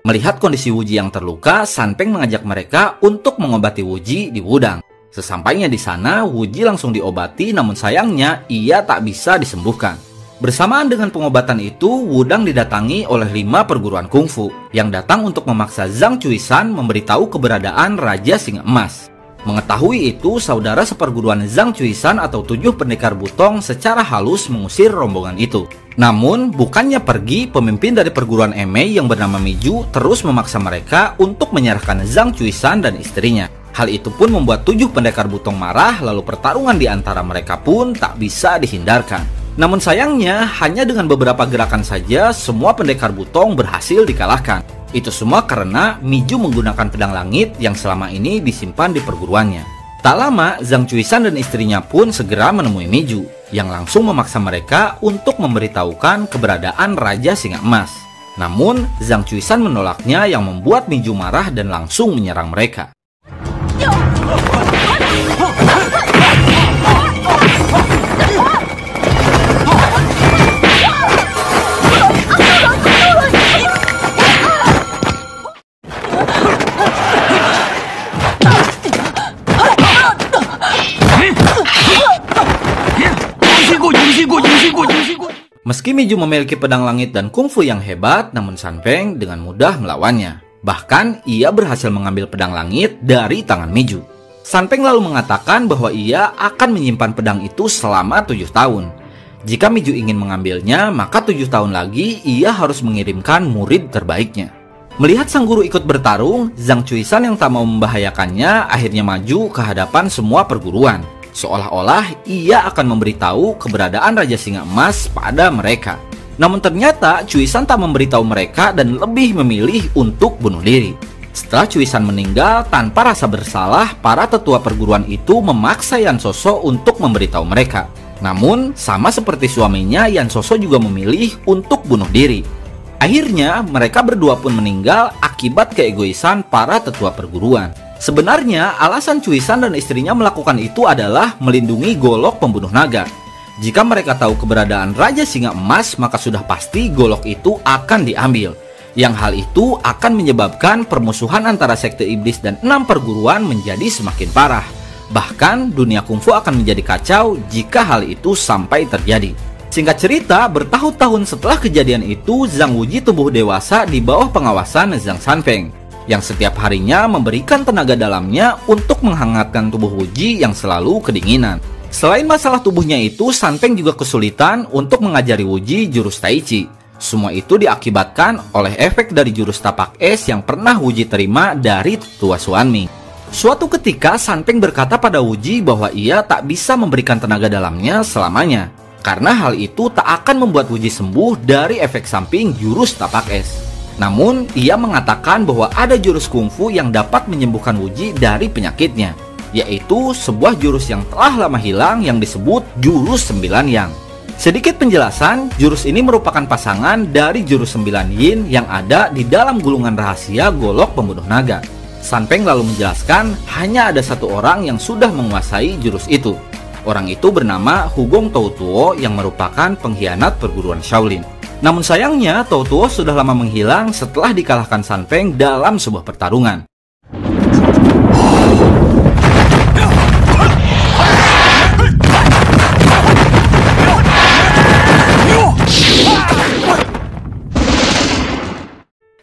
Melihat kondisi Wuji yang terluka, Sanpeng mengajak mereka untuk mengobati Wuji di Wudang. Sesampainya di sana, Wuji langsung diobati, namun sayangnya ia tak bisa disembuhkan. Bersamaan dengan pengobatan itu, Wudang didatangi oleh 5 perguruan kungfu yang datang untuk memaksa Zhang Cuisan memberitahu keberadaan Raja Singa Emas. Mengetahui itu, saudara seperguruan Zhang Cuisan atau 7 pendekar butong secara halus mengusir rombongan itu. Namun, bukannya pergi, pemimpin dari perguruan Emei yang bernama Miju terus memaksa mereka untuk menyerahkan Zhang Cuisan dan istrinya. Hal itu pun membuat 7 pendekar butong marah, lalu pertarungan di antara mereka pun tak bisa dihindarkan. Namun sayangnya, hanya dengan beberapa gerakan saja, semua pendekar butong berhasil dikalahkan. Itu semua karena Miju menggunakan pedang langit yang selama ini disimpan di perguruannya. Tak lama, Zhang Cuisan dan istrinya pun segera menemui Miju, yang langsung memaksa mereka untuk memberitahukan keberadaan Raja Singa Emas. Namun, Zhang Cuisan menolaknya yang membuat Miju marah dan langsung menyerang mereka. Meski Miju memiliki pedang langit dan kungfu yang hebat, namun Sanpeng dengan mudah melawannya. Bahkan, ia berhasil mengambil pedang langit dari tangan Miju. Sanpeng lalu mengatakan bahwa ia akan menyimpan pedang itu selama 7 tahun. Jika Miju ingin mengambilnya, maka 7 tahun lagi ia harus mengirimkan murid terbaiknya. Melihat sang guru ikut bertarung, Zhang Chuishan yang tak mau membahayakannya akhirnya maju ke hadapan semua perguruan. Seolah-olah ia akan memberitahu keberadaan Raja Singa Emas pada mereka. Namun ternyata Chuishan tak memberitahu mereka dan lebih memilih untuk bunuh diri. Setelah Chuishan meninggal tanpa rasa bersalah, para tetua perguruan itu memaksa Yan Soso untuk memberitahu mereka. Namun, sama seperti suaminya, Yan Soso juga memilih untuk bunuh diri. Akhirnya, mereka berdua pun meninggal akibat keegoisan para tetua perguruan. Sebenarnya, alasan Chuishan dan istrinya melakukan itu adalah melindungi golok pembunuh naga. Jika mereka tahu keberadaan Raja Singa Emas, maka sudah pasti golok itu akan diambil. Yang hal itu akan menyebabkan permusuhan antara sekte iblis dan 6 perguruan menjadi semakin parah. Bahkan dunia kungfu akan menjadi kacau jika hal itu sampai terjadi. Singkat cerita, bertahun-tahun setelah kejadian itu, Zhang Wuji tumbuh dewasa di bawah pengawasan Zhang Sanfeng, yang setiap harinya memberikan tenaga dalamnya untuk menghangatkan tubuh Wuji yang selalu kedinginan. Selain masalah tubuhnya itu, Sanfeng juga kesulitan untuk mengajari Wuji jurus Tai Chi. Semua itu diakibatkan oleh efek dari jurus tapak es yang pernah Wuji terima dari tetua Xuanming. Suatu ketika, Sanfeng berkata pada Wuji bahwa ia tak bisa memberikan tenaga dalamnya selamanya, karena hal itu tak akan membuat Wuji sembuh dari efek samping jurus tapak es. Namun, ia mengatakan bahwa ada jurus kungfu yang dapat menyembuhkan Wuji dari penyakitnya, yaitu sebuah jurus yang telah lama hilang yang disebut jurus 9 Yang. Sedikit penjelasan, jurus ini merupakan pasangan dari jurus 9 Yin yang ada di dalam gulungan rahasia golok pembunuh naga. Sanfeng lalu menjelaskan hanya ada satu orang yang sudah menguasai jurus itu. Orang itu bernama Hugong Toutuo yang merupakan pengkhianat perguruan Shaolin. Namun sayangnya Toutuo sudah lama menghilang setelah dikalahkan Sanfeng dalam sebuah pertarungan.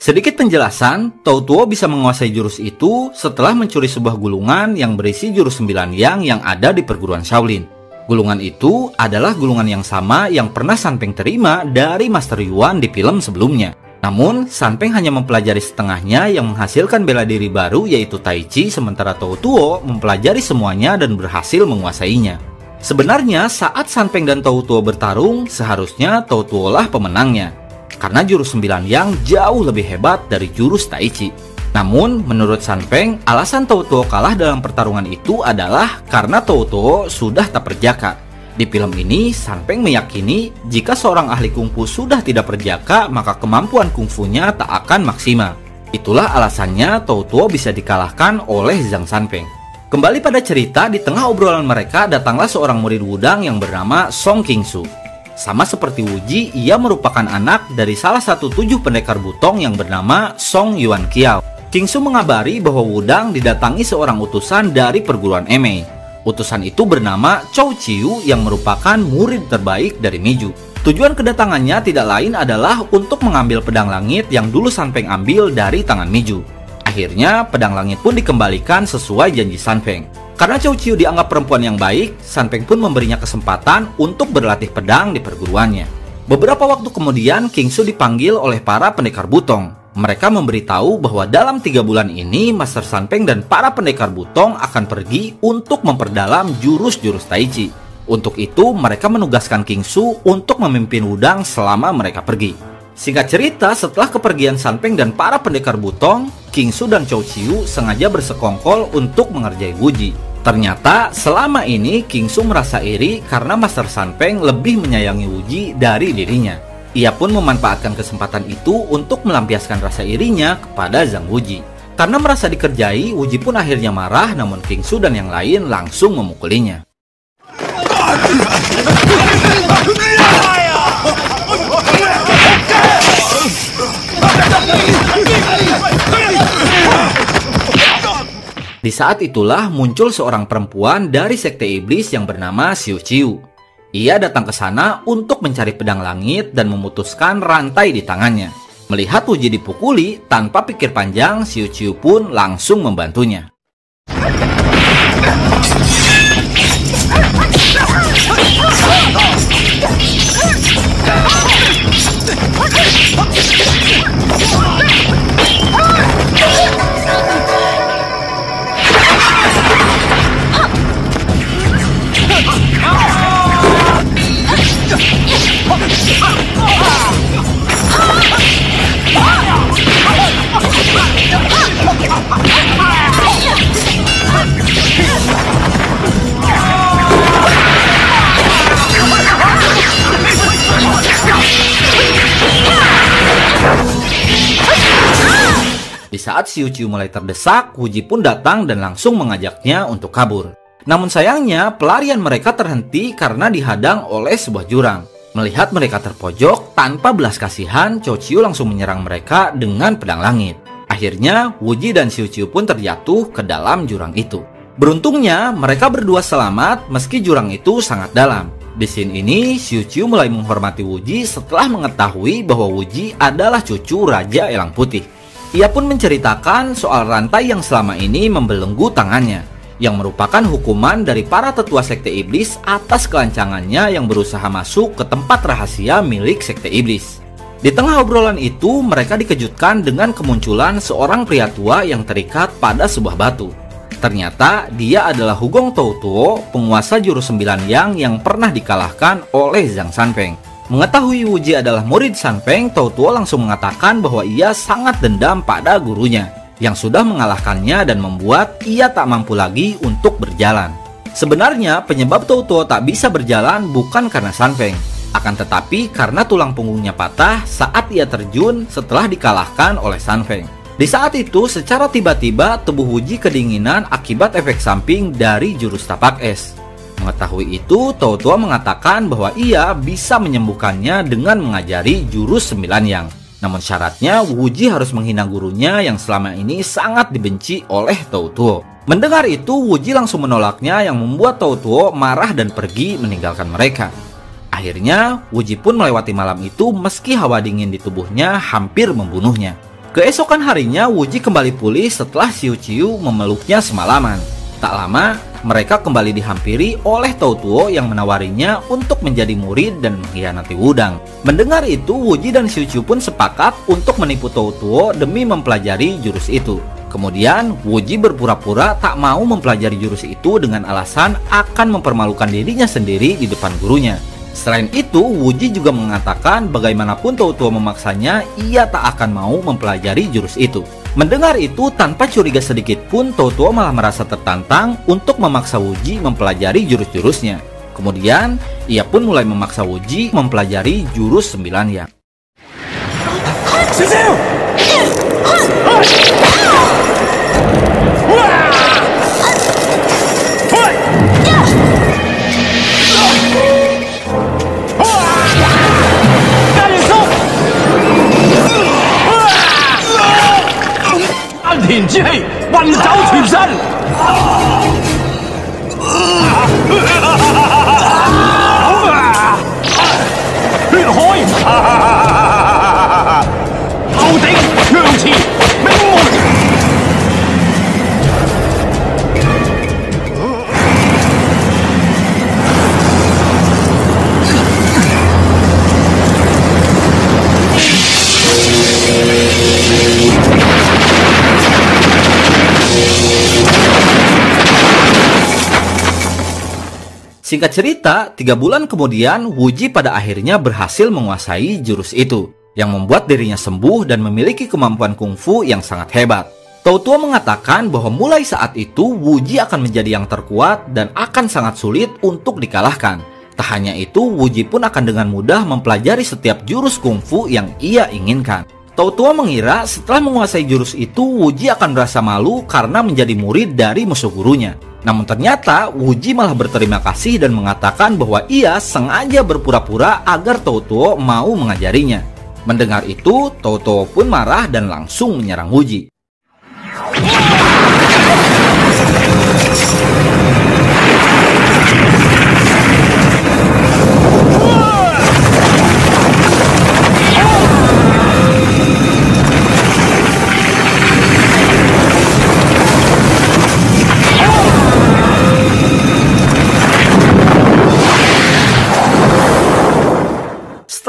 Sedikit penjelasan, Toutuo bisa menguasai jurus itu setelah mencuri sebuah gulungan yang berisi jurus 9 yang ada di perguruan Shaolin. Gulungan itu adalah gulungan yang sama yang pernah Sanfeng terima dari Master Yuan di film sebelumnya. Namun, Sanfeng hanya mempelajari setengahnya yang menghasilkan bela diri baru yaitu Tai Chi, sementara Toutuo mempelajari semuanya dan berhasil menguasainya. Sebenarnya, saat Sanfeng dan Toutuo bertarung, seharusnya Toutuo lah pemenangnya, karena jurus 9 Yang jauh lebih hebat dari jurus Tai Chi. Namun, menurut Sanfeng, alasan Toutuo kalah dalam pertarungan itu adalah karena Toutuo sudah tak perjaka. Di film ini, Sanfeng meyakini jika seorang ahli kungfu sudah tidak perjaka, maka kemampuan kungfunya tak akan maksimal. Itulah alasannya Toutuo bisa dikalahkan oleh Zhang Sanfeng. Kembali pada cerita, di tengah obrolan mereka datanglah seorang murid Wudang yang bernama Song Qingsu. Sama seperti Wuji, ia merupakan anak dari salah satu 7 pendekar butong yang bernama Song Yuan Qiao. Qingsu mengabari bahwa Wudang didatangi seorang utusan dari perguruan Emei. Utusan itu bernama Chou Chiu yang merupakan murid terbaik dari Miju. Tujuan kedatangannya tidak lain adalah untuk mengambil pedang langit yang dulu Sanfeng ambil dari tangan Miju. Akhirnya, pedang langit pun dikembalikan sesuai janji Sanfeng. Karena Chou Chiu dianggap perempuan yang baik, Sanfeng pun memberinya kesempatan untuk berlatih pedang di perguruannya. Beberapa waktu kemudian, Qingsu dipanggil oleh para pendekar butong. Mereka memberitahu bahwa dalam 3 bulan ini, Master Sanfeng dan para pendekar butong akan pergi untuk memperdalam jurus-jurus Tai Chi. Untuk itu, mereka menugaskan Qingsu untuk memimpin Wudang selama mereka pergi. Singkat cerita, setelah kepergian Sanfeng dan para pendekar butong, Qingsu dan Chou Chiu sengaja bersekongkol untuk mengerjai Wuji. Ternyata, selama ini Qingsu merasa iri karena Master Sanfeng lebih menyayangi Wuji dari dirinya. Ia pun memanfaatkan kesempatan itu untuk melampiaskan rasa irinya kepada Zhang Wuji. Karena merasa dikerjai, Wuji pun akhirnya marah, namun Qingsu dan yang lain langsung memukulinya. Di saat itulah muncul seorang perempuan dari sekte iblis yang bernama Xiu Qiu. Ia datang ke sana untuk mencari pedang langit dan memutuskan rantai di tangannya. Melihat Wuji dipukuli, tanpa pikir panjang, Xiu Qiu pun langsung membantunya. Di saat Xiu Qiu mulai terdesak, Wuji pun datang dan langsung mengajaknya untuk kabur. Namun sayangnya, pelarian mereka terhenti karena dihadang oleh sebuah jurang. Melihat mereka terpojok, tanpa belas kasihan, Qiu Qiu langsung menyerang mereka dengan pedang langit. Akhirnya, Wuji dan Xiu Qiu pun terjatuh ke dalam jurang itu. Beruntungnya, mereka berdua selamat meski jurang itu sangat dalam. Di scene ini, Xiu Qiu mulai menghormati Wuji setelah mengetahui bahwa Wuji adalah cucu Raja Elang Putih. Ia pun menceritakan soal rantai yang selama ini membelenggu tangannya, yang merupakan hukuman dari para tetua sekte iblis atas kelancangannya yang berusaha masuk ke tempat rahasia milik sekte iblis. Di tengah obrolan itu, mereka dikejutkan dengan kemunculan seorang pria tua yang terikat pada sebuah batu. Ternyata dia adalah Hugong Toutuo, penguasa jurus 9 yang pernah dikalahkan oleh Zhang Sanfeng. Mengetahui Wuji adalah murid Sanfeng, Toutuo langsung mengatakan bahwa ia sangat dendam pada gurunya yang sudah mengalahkannya dan membuat ia tak mampu lagi untuk berjalan. Sebenarnya penyebab Toutuo tak bisa berjalan bukan karena Sanfeng, akan tetapi karena tulang punggungnya patah saat ia terjun setelah dikalahkan oleh Sanfeng. Di saat itu secara tiba-tiba tubuh Wuji kedinginan akibat efek samping dari jurus tapak es. Mengetahui itu, Toutuo mengatakan bahwa ia bisa menyembuhkannya dengan mengajari jurus 9 yang. Namun syaratnya Wuji harus menghina gurunya yang selama ini sangat dibenci oleh Toutuo. Mendengar itu, Wuji langsung menolaknya yang membuat Toutuo marah dan pergi meninggalkan mereka. Akhirnya, Wuji pun melewati malam itu meski hawa dingin di tubuhnya hampir membunuhnya. Keesokan harinya, Wuji kembali pulih setelah Xiu Qiu memeluknya semalaman. Tak lama, mereka kembali dihampiri oleh Toutuo yang menawarinya untuk menjadi murid dan mengkhianati Wudang. Mendengar itu, Wuji dan Xiu Qiu pun sepakat untuk menipu Toutuo demi mempelajari jurus itu. Kemudian, Wuji berpura-pura tak mau mempelajari jurus itu dengan alasan akan mempermalukan dirinya sendiri di depan gurunya. Selain itu, Wuji juga mengatakan bagaimanapun Toutuo memaksanya, ia tak akan mau mempelajari jurus itu. Mendengar itu, tanpa curiga sedikit pun, Toutuo malah merasa tertantang untuk memaksa Wuji mempelajari jurus-jurusnya. Kemudian, ia pun mulai memaksa Wuji mempelajari jurus 9 yang. Singkat cerita, 3 bulan kemudian Wuji pada akhirnya berhasil menguasai jurus itu, yang membuat dirinya sembuh dan memiliki kemampuan kungfu yang sangat hebat. Toutuo mengatakan bahwa mulai saat itu Wuji akan menjadi yang terkuat dan akan sangat sulit untuk dikalahkan. Tak hanya itu, Wuji pun akan dengan mudah mempelajari setiap jurus kungfu yang ia inginkan. Toutuo mengira setelah menguasai jurus itu, Wuji akan merasa malu karena menjadi murid dari musuh gurunya. Namun ternyata Wuji malah berterima kasih dan mengatakan bahwa ia sengaja berpura-pura agar Toutuo mau mengajarinya. Mendengar itu, Toutuo pun marah dan langsung menyerang Wuji.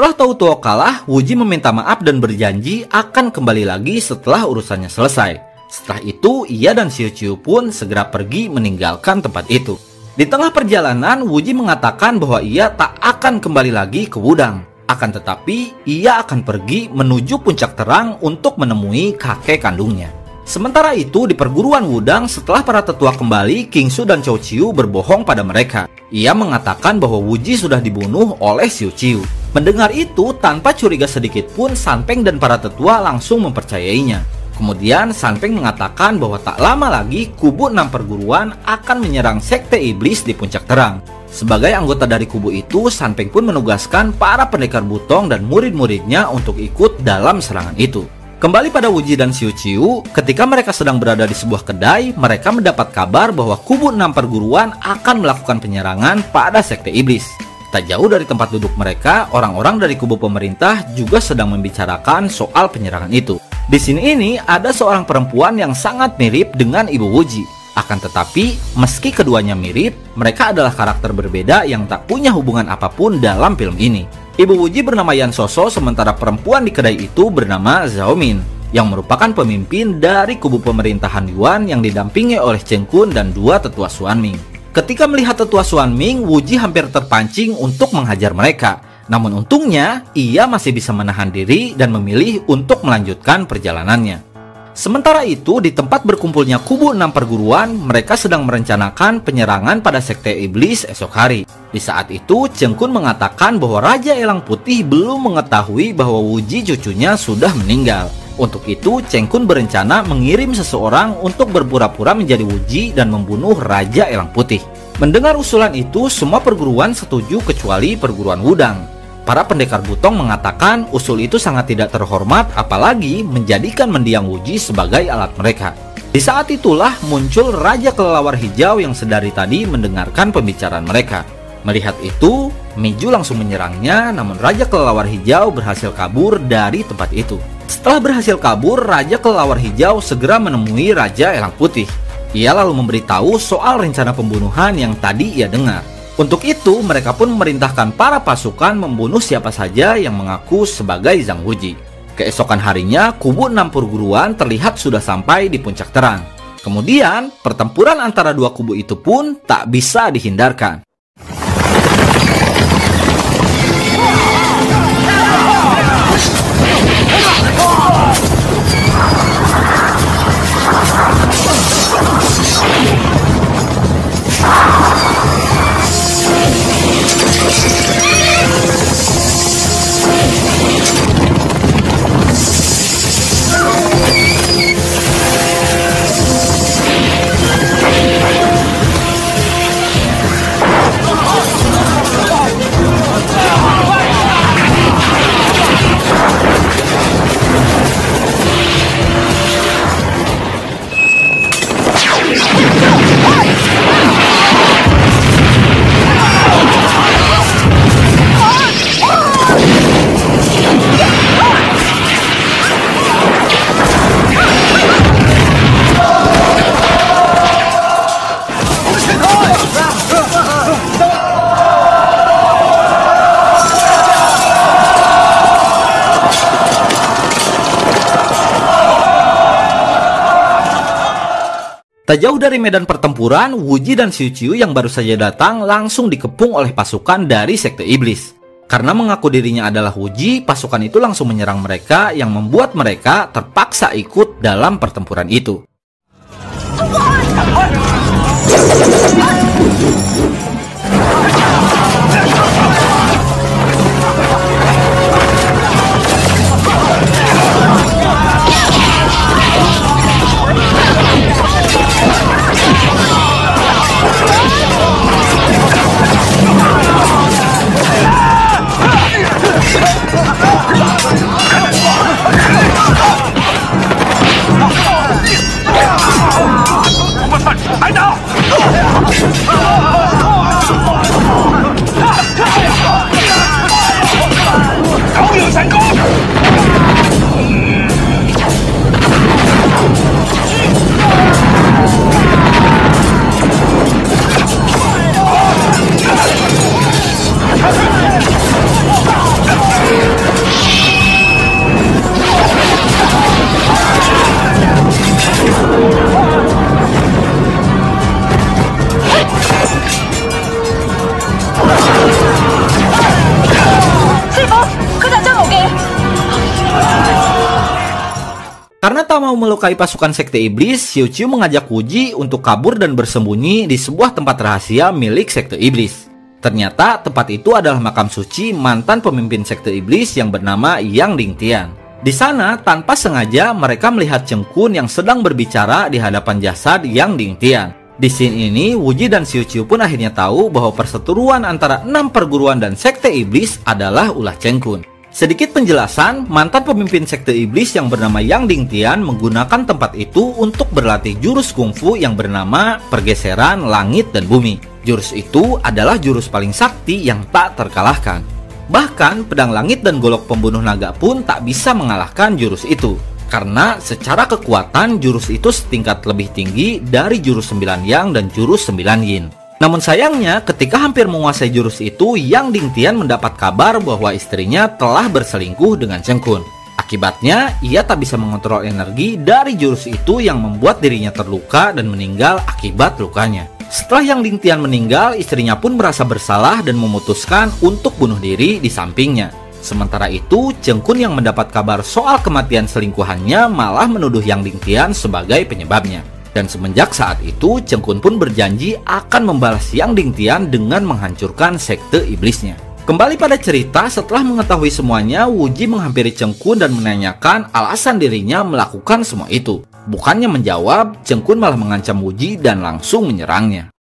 Setelah tahu-tahu kalah, Wuji meminta maaf dan berjanji akan kembali lagi setelah urusannya selesai. Setelah itu, ia dan Xiu Qiu pun segera pergi meninggalkan tempat itu. Di tengah perjalanan, Wuji mengatakan bahwa ia tak akan kembali lagi ke Wudang. Akan tetapi, ia akan pergi menuju puncak terang untuk menemui kakek kandungnya. Sementara itu, di perguruan Wudang, setelah para tetua kembali, King Su dan Chou Qiu berbohong pada mereka. Ia mengatakan bahwa Wuji sudah dibunuh oleh Xiu Qiu. Mendengar itu, tanpa curiga sedikit pun, San Peng dan para tetua langsung mempercayainya. Kemudian, San Peng mengatakan bahwa tak lama lagi, kubu 6 perguruan akan menyerang sekte iblis di puncak terang. Sebagai anggota dari kubu itu, San Peng pun menugaskan para pendekar butong dan murid-muridnya untuk ikut dalam serangan itu. Kembali pada Wuji dan Xiu Qiu, ketika mereka sedang berada di sebuah kedai, mereka mendapat kabar bahwa kubu 6 perguruan akan melakukan penyerangan pada sekte iblis. Tak jauh dari tempat duduk mereka, orang-orang dari kubu pemerintah juga sedang membicarakan soal penyerangan itu. Di sini ada seorang perempuan yang sangat mirip dengan Ibu Wuji. Akan tetapi, meski keduanya mirip, mereka adalah karakter berbeda yang tak punya hubungan apapun dalam film ini. Ibu Wuji bernama Yan Soso, sementara perempuan di kedai itu bernama Zhao Min, yang merupakan pemimpin dari kubu pemerintahan Yuan yang didampingi oleh Cheng Kun dan 2 tetua Xuanming. Ketika melihat tetua Xuanming, Wuji hampir terpancing untuk menghajar mereka. Namun untungnya, ia masih bisa menahan diri dan memilih untuk melanjutkan perjalanannya. Sementara itu, di tempat berkumpulnya kubu 6 perguruan, mereka sedang merencanakan penyerangan pada sekte iblis esok hari. Di saat itu, Cheng Kun mengatakan bahwa Raja Elang Putih belum mengetahui bahwa Wuji cucunya sudah meninggal. Untuk itu, Cheng Kun berencana mengirim seseorang untuk berpura-pura menjadi Wuji dan membunuh Raja Elang Putih. Mendengar usulan itu, semua perguruan setuju kecuali perguruan Wudang. Para pendekar butong mengatakan usul itu sangat tidak terhormat, apalagi menjadikan mendiang Wuji sebagai alat mereka. Di saat itulah muncul Raja Kelelawar Hijau yang sedari tadi mendengarkan pembicaraan mereka. Melihat itu, Miju langsung menyerangnya, namun Raja Kelelawar Hijau berhasil kabur dari tempat itu. Setelah berhasil kabur, Raja Kelelawar Hijau segera menemui Raja Elang Putih. Ia lalu memberitahu soal rencana pembunuhan yang tadi ia dengar. Untuk itu, mereka pun memerintahkan para pasukan membunuh siapa saja yang mengaku sebagai Zhang Wuji. Keesokan harinya, kubu 6 perguruan terlihat sudah sampai di puncak terang. Kemudian, pertempuran antara 2 kubu itu pun tak bisa dihindarkan. Tak jauh dari medan pertempuran, Wuji dan Xiu Qiu yang baru saja datang langsung dikepung oleh pasukan dari sekte iblis. Karena mengaku dirinya adalah Wuji, pasukan itu langsung menyerang mereka yang membuat mereka terpaksa ikut dalam pertempuran itu. tak mau melukai pasukan sekte iblis, Xiu Qiu mengajak Wuji untuk kabur dan bersembunyi di sebuah tempat rahasia milik sekte iblis. Ternyata tempat itu adalah makam suci mantan pemimpin sekte iblis yang bernama Yang Dingtian. Di sana, tanpa sengaja mereka melihat Cheng Kun yang sedang berbicara di hadapan jasad Yang Dingtian. Di scene ini, Wuji dan Xiu Qiu pun akhirnya tahu bahwa perseteruan antara 6 perguruan dan sekte iblis adalah ulah Cheng Kun. Sedikit penjelasan, mantan pemimpin sekte iblis yang bernama Yang Dingtian menggunakan tempat itu untuk berlatih jurus kungfu yang bernama pergeseran langit dan bumi. Jurus itu adalah jurus paling sakti yang tak terkalahkan. Bahkan pedang langit dan golok pembunuh naga pun tak bisa mengalahkan jurus itu. Karena secara kekuatan jurus itu setingkat lebih tinggi dari jurus 9 Yang dan jurus 9 Yin. Namun sayangnya, ketika hampir menguasai jurus itu, Yang Dingtian mendapat kabar bahwa istrinya telah berselingkuh dengan Cheng Kun. Akibatnya, ia tak bisa mengontrol energi dari jurus itu yang membuat dirinya terluka dan meninggal akibat lukanya. Setelah Yang Dingtian meninggal, istrinya pun merasa bersalah dan memutuskan untuk bunuh diri di sampingnya. Sementara itu, Cheng Kun yang mendapat kabar soal kematian selingkuhannya malah menuduh Yang Dingtian sebagai penyebabnya. Dan semenjak saat itu, Cheng Kun pun berjanji akan membalas Yang Dingtian dengan menghancurkan sekte iblisnya. Kembali pada cerita, setelah mengetahui semuanya, Wuji menghampiri Cheng Kun dan menanyakan alasan dirinya melakukan semua itu. Bukannya menjawab, Cheng Kun malah mengancam Wuji dan langsung menyerangnya.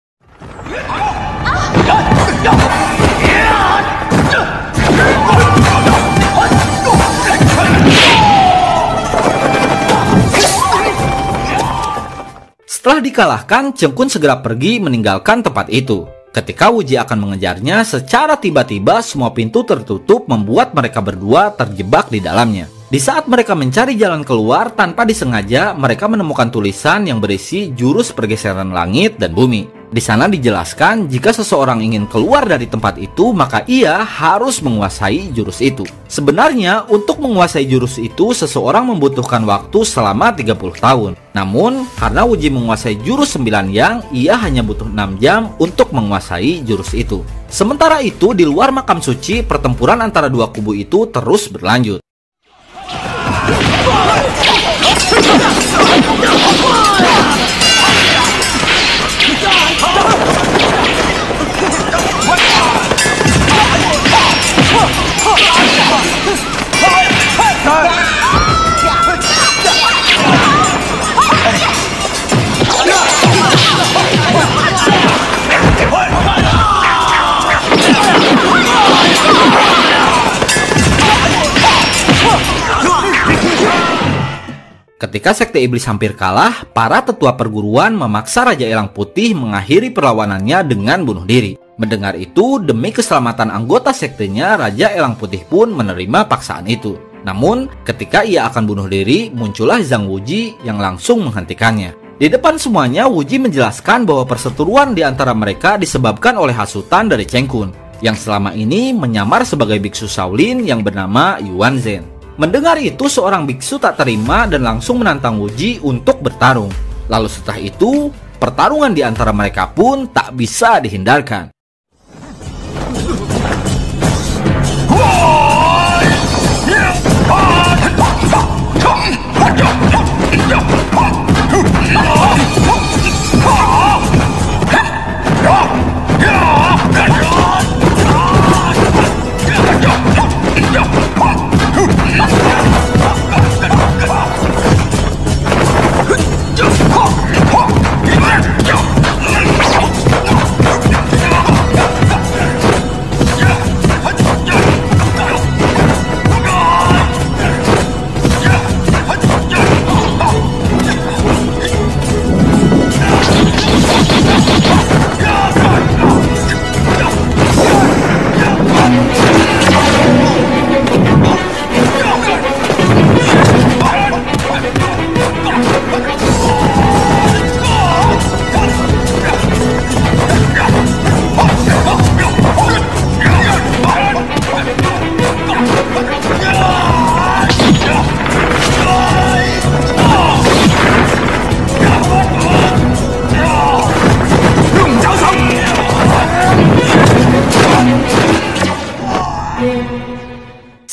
Setelah dikalahkan, Cheng Kun segera pergi meninggalkan tempat itu. Ketika Wuji akan mengejarnya, secara tiba-tiba semua pintu tertutup membuat mereka berdua terjebak di dalamnya. Di saat mereka mencari jalan keluar, tanpa disengaja mereka menemukan tulisan yang berisi jurus pergeseran langit dan bumi. Di sana dijelaskan jika seseorang ingin keluar dari tempat itu, maka ia harus menguasai jurus itu. Sebenarnya, untuk menguasai jurus itu, seseorang membutuhkan waktu selama 30 tahun. Namun, karena Wuji menguasai jurus 9 Yang, ia hanya butuh 6 jam untuk menguasai jurus itu. Sementara itu, di luar makam suci, pertempuran antara dua kubu itu terus berlanjut. Ketika sekte iblis hampir kalah, para tetua perguruan memaksa Raja Elang Putih mengakhiri perlawanannya dengan bunuh diri. Mendengar itu, demi keselamatan anggota sektenya, Raja Elang Putih pun menerima paksaan itu. Namun, ketika ia akan bunuh diri, muncullah Zhang Wuji yang langsung menghentikannya. Di depan semuanya, Wuji menjelaskan bahwa perseteruan di antara mereka disebabkan oleh hasutan dari Cheng Kun, yang selama ini menyamar sebagai biksu Shaolin yang bernama Yuan Zhen. Mendengar itu, seorang biksu tak terima dan langsung menantang Wuji untuk bertarung. Lalu setelah itu, pertarungan di antara mereka pun tak bisa dihindarkan.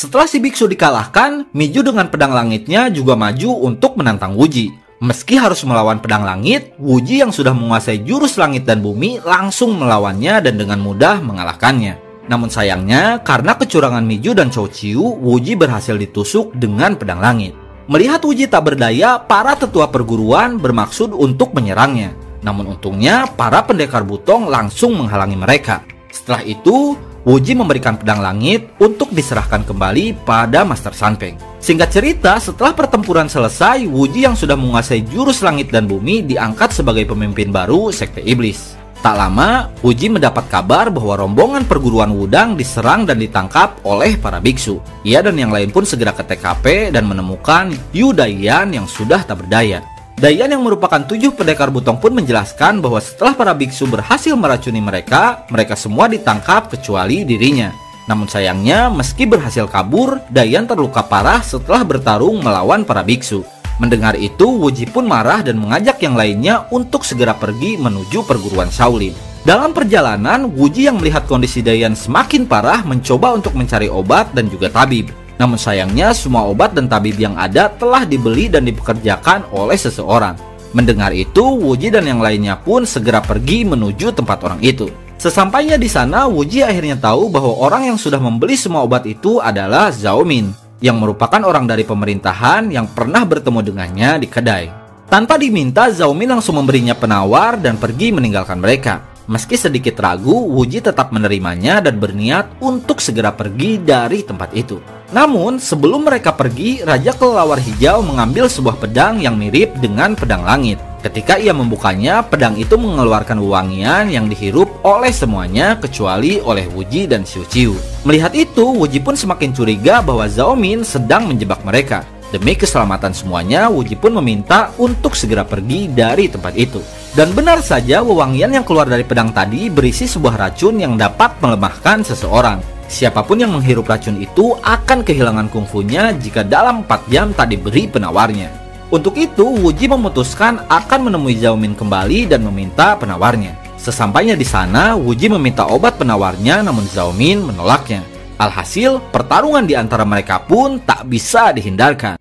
Setelah si biksu dikalahkan, Miju dengan pedang langitnya juga maju untuk menantang Wuji. Meski harus melawan pedang langit, Wuji yang sudah menguasai jurus langit dan bumi langsung melawannya dan dengan mudah mengalahkannya. Namun sayangnya, karena kecurangan Miju dan Chou Chiu, Wuji berhasil ditusuk dengan pedang langit. Melihat Wuji tak berdaya, para tetua perguruan bermaksud untuk menyerangnya. Namun untungnya, para pendekar Butong langsung menghalangi mereka. Setelah itu, Wuji memberikan pedang langit untuk diserahkan kembali pada Master Sanpeng. Singkat cerita, setelah pertempuran selesai, Wuji yang sudah menguasai jurus langit dan bumi diangkat sebagai pemimpin baru Sekte Iblis. Tak lama, Wuji mendapat kabar bahwa rombongan perguruan Wudang diserang dan ditangkap oleh para biksu. Ia dan yang lain pun segera ke TKP dan menemukan Yu Daiyan yang sudah tak berdaya. Daiyan yang merupakan 7 pendekar Butong pun menjelaskan bahwa setelah para biksu berhasil meracuni mereka semua ditangkap kecuali dirinya. Namun sayangnya, meski berhasil kabur, Daiyan terluka parah setelah bertarung melawan para biksu. Mendengar itu, Wuji pun marah dan mengajak yang lainnya untuk segera pergi menuju perguruan Shaolin. Dalam perjalanan, Wuji yang melihat kondisi Daiyan semakin parah mencoba untuk mencari obat dan juga tabib. Namun sayangnya semua obat dan tabib yang ada telah dibeli dan dipekerjakan oleh seseorang. Mendengar itu, Wuji dan yang lainnya pun segera pergi menuju tempat orang itu. Sesampainya di sana, Wuji akhirnya tahu bahwa orang yang sudah membeli semua obat itu adalah Zhao Min, yang merupakan orang dari pemerintahan yang pernah bertemu dengannya di kedai. Tanpa diminta, Zhao Min langsung memberinya penawar dan pergi meninggalkan mereka. Meski sedikit ragu, Wuji tetap menerimanya dan berniat untuk segera pergi dari tempat itu. Namun, sebelum mereka pergi, Raja Kelelawar Hijau mengambil sebuah pedang yang mirip dengan pedang langit. Ketika ia membukanya, pedang itu mengeluarkan wewangian yang dihirup oleh semuanya kecuali oleh Wuji dan Xiu Qiu. Melihat itu, Wuji pun semakin curiga bahwa Zhao Min sedang menjebak mereka. Demi keselamatan semuanya, Wuji pun meminta untuk segera pergi dari tempat itu. Dan benar saja, wewangian yang keluar dari pedang tadi berisi sebuah racun yang dapat melemahkan seseorang. Siapapun yang menghirup racun itu akan kehilangan kungfunya jika dalam 4 jam tak diberi penawarnya. Untuk itu, Wuji memutuskan akan menemui Zhao Min kembali dan meminta penawarnya. Sesampainya di sana, Wuji meminta obat penawarnya, namun Zhao Min menolaknya. Alhasil, pertarungan di antara mereka pun tak bisa dihindarkan.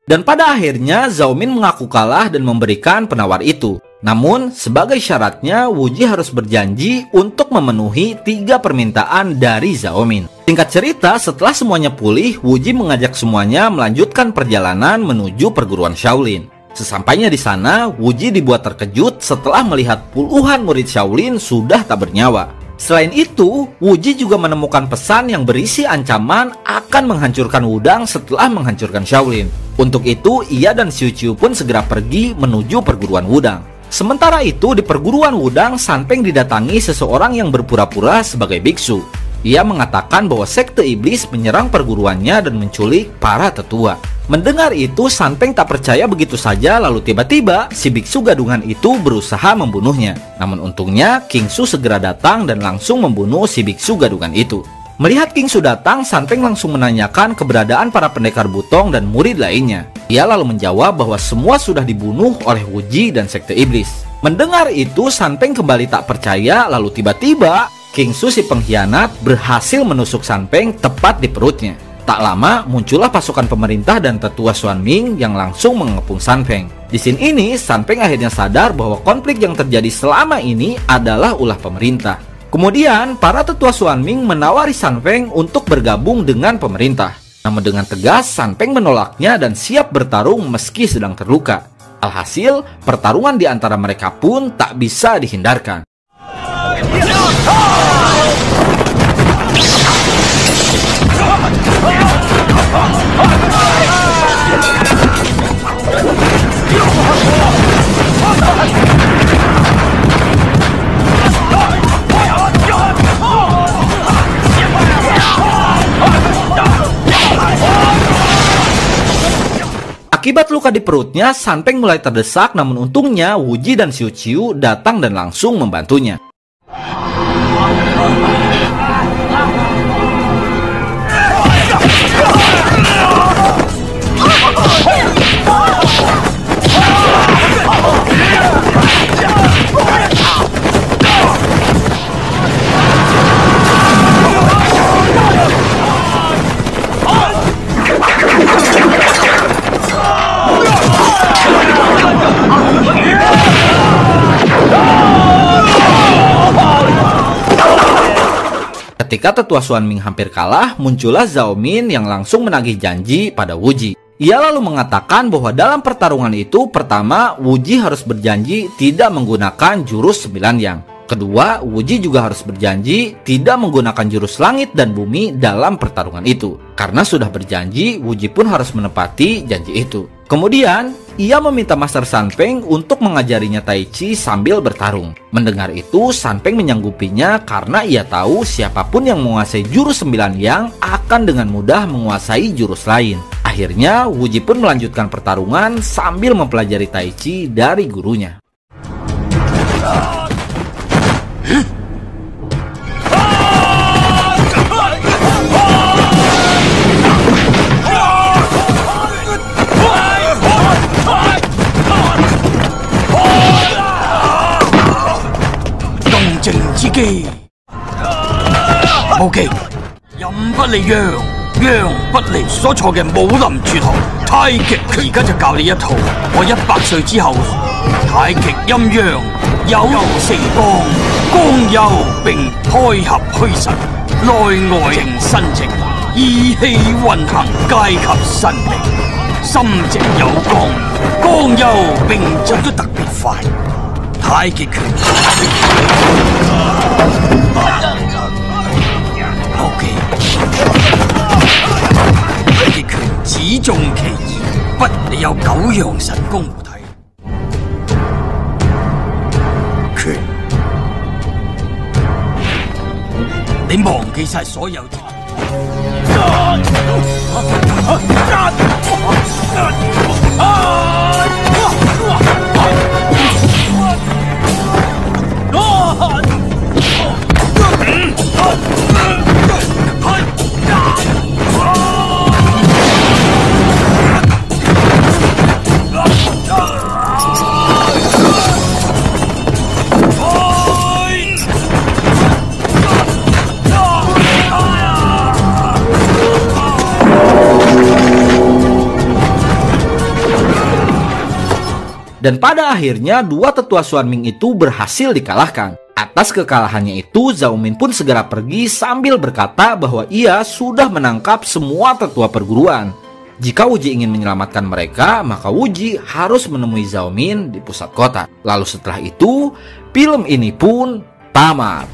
Dan pada akhirnya Zhao Min mengaku kalah dan memberikan penawar itu. Namun sebagai syaratnya Wuji harus berjanji untuk memenuhi 3 permintaan dari Zhao Min. Singkat cerita, setelah semuanya pulih, Wuji mengajak semuanya melanjutkan perjalanan menuju perguruan Shaolin. Sesampainya di sana, Wuji dibuat terkejut setelah melihat puluhan murid Shaolin sudah tak bernyawa. Selain itu, Wuji juga menemukan pesan yang berisi ancaman akan menghancurkan Wudang setelah menghancurkan Shaolin. Untuk itu, ia dan Xiu Qiu pun segera pergi menuju perguruan Wudang. Sementara itu, di perguruan Wudang, Sanpeng didatangi seseorang yang berpura-pura sebagai biksu. Ia mengatakan bahwa Sekte Iblis menyerang perguruannya dan menculik para tetua. Mendengar itu, Sanpeng tak percaya begitu saja, lalu tiba-tiba si biksu gadungan itu berusaha membunuhnya. Namun untungnya, King Su segera datang dan langsung membunuh si biksu gadungan itu. Melihat King Su datang, Sanpeng langsung menanyakan keberadaan para pendekar Butong dan murid lainnya. Ia lalu menjawab bahwa semua sudah dibunuh oleh Wuji dan Sekte Iblis. Mendengar itu, Sanpeng kembali tak percaya, lalu tiba-tiba King Su si pengkhianat berhasil menusuk Sanpeng tepat di perutnya. Tak lama, muncullah pasukan pemerintah dan tetua Xuan Ming yang langsung mengepung Sanpeng. Di sini ini, Sanpeng akhirnya sadar bahwa konflik yang terjadi selama ini adalah ulah pemerintah. Kemudian, para tetua Xuan Ming menawari Sanpeng untuk bergabung dengan pemerintah. Namun dengan tegas, San Peng menolaknya dan siap bertarung meski sedang terluka. Alhasil, pertarungan di antara mereka pun tak bisa dihindarkan. Akibat luka di perutnya, San Peng mulai terdesak, namun untungnya Wu Ji dan Xiu Qiu datang dan langsung membantunya. Ketika tetua Xuan Ming hampir kalah, muncullah Zhao Min yang langsung menagih janji pada Wu Ji. Ia lalu mengatakan bahwa dalam pertarungan itu, pertama, Wu Ji harus berjanji tidak menggunakan jurus 9 yang. Kedua, Wu Ji juga harus berjanji tidak menggunakan jurus langit dan bumi dalam pertarungan itu. Karena sudah berjanji, Wu Ji pun harus menepati janji itu. Kemudian, ia meminta Master San Peng untuk mengajarinya Tai Chi sambil bertarung. Mendengar itu, San Peng menyanggupinya karena ia tahu siapapun yang menguasai jurus 9 yang akan dengan mudah menguasai jurus lain. Akhirnya, Wu Ji pun melanjutkan pertarungan sambil mempelajari Tai Chi dari gurunya. OK， 任不離讓，讓不離所錯嘅武林絕學太極拳。而家就教你一套，我100歲之後，太極陰陽有成光，光幽並開合虛實，內外正身直，意氣運行皆及身力，心直有光，光幽並進都特別快。太極拳。太極拳只重其意，不你有9樣神功護體。拳，你忘記晒所有。Dan pada akhirnya dua tetua Xuan Ming itu berhasil dikalahkan. Atas kekalahannya itu, Zhao Min pun segera pergi sambil berkata bahwa ia sudah menangkap semua tetua perguruan. Jika Wu Ji ingin menyelamatkan mereka, maka Wu Ji harus menemui Zhao Min di pusat kota. Lalu setelah itu, film ini pun tamat.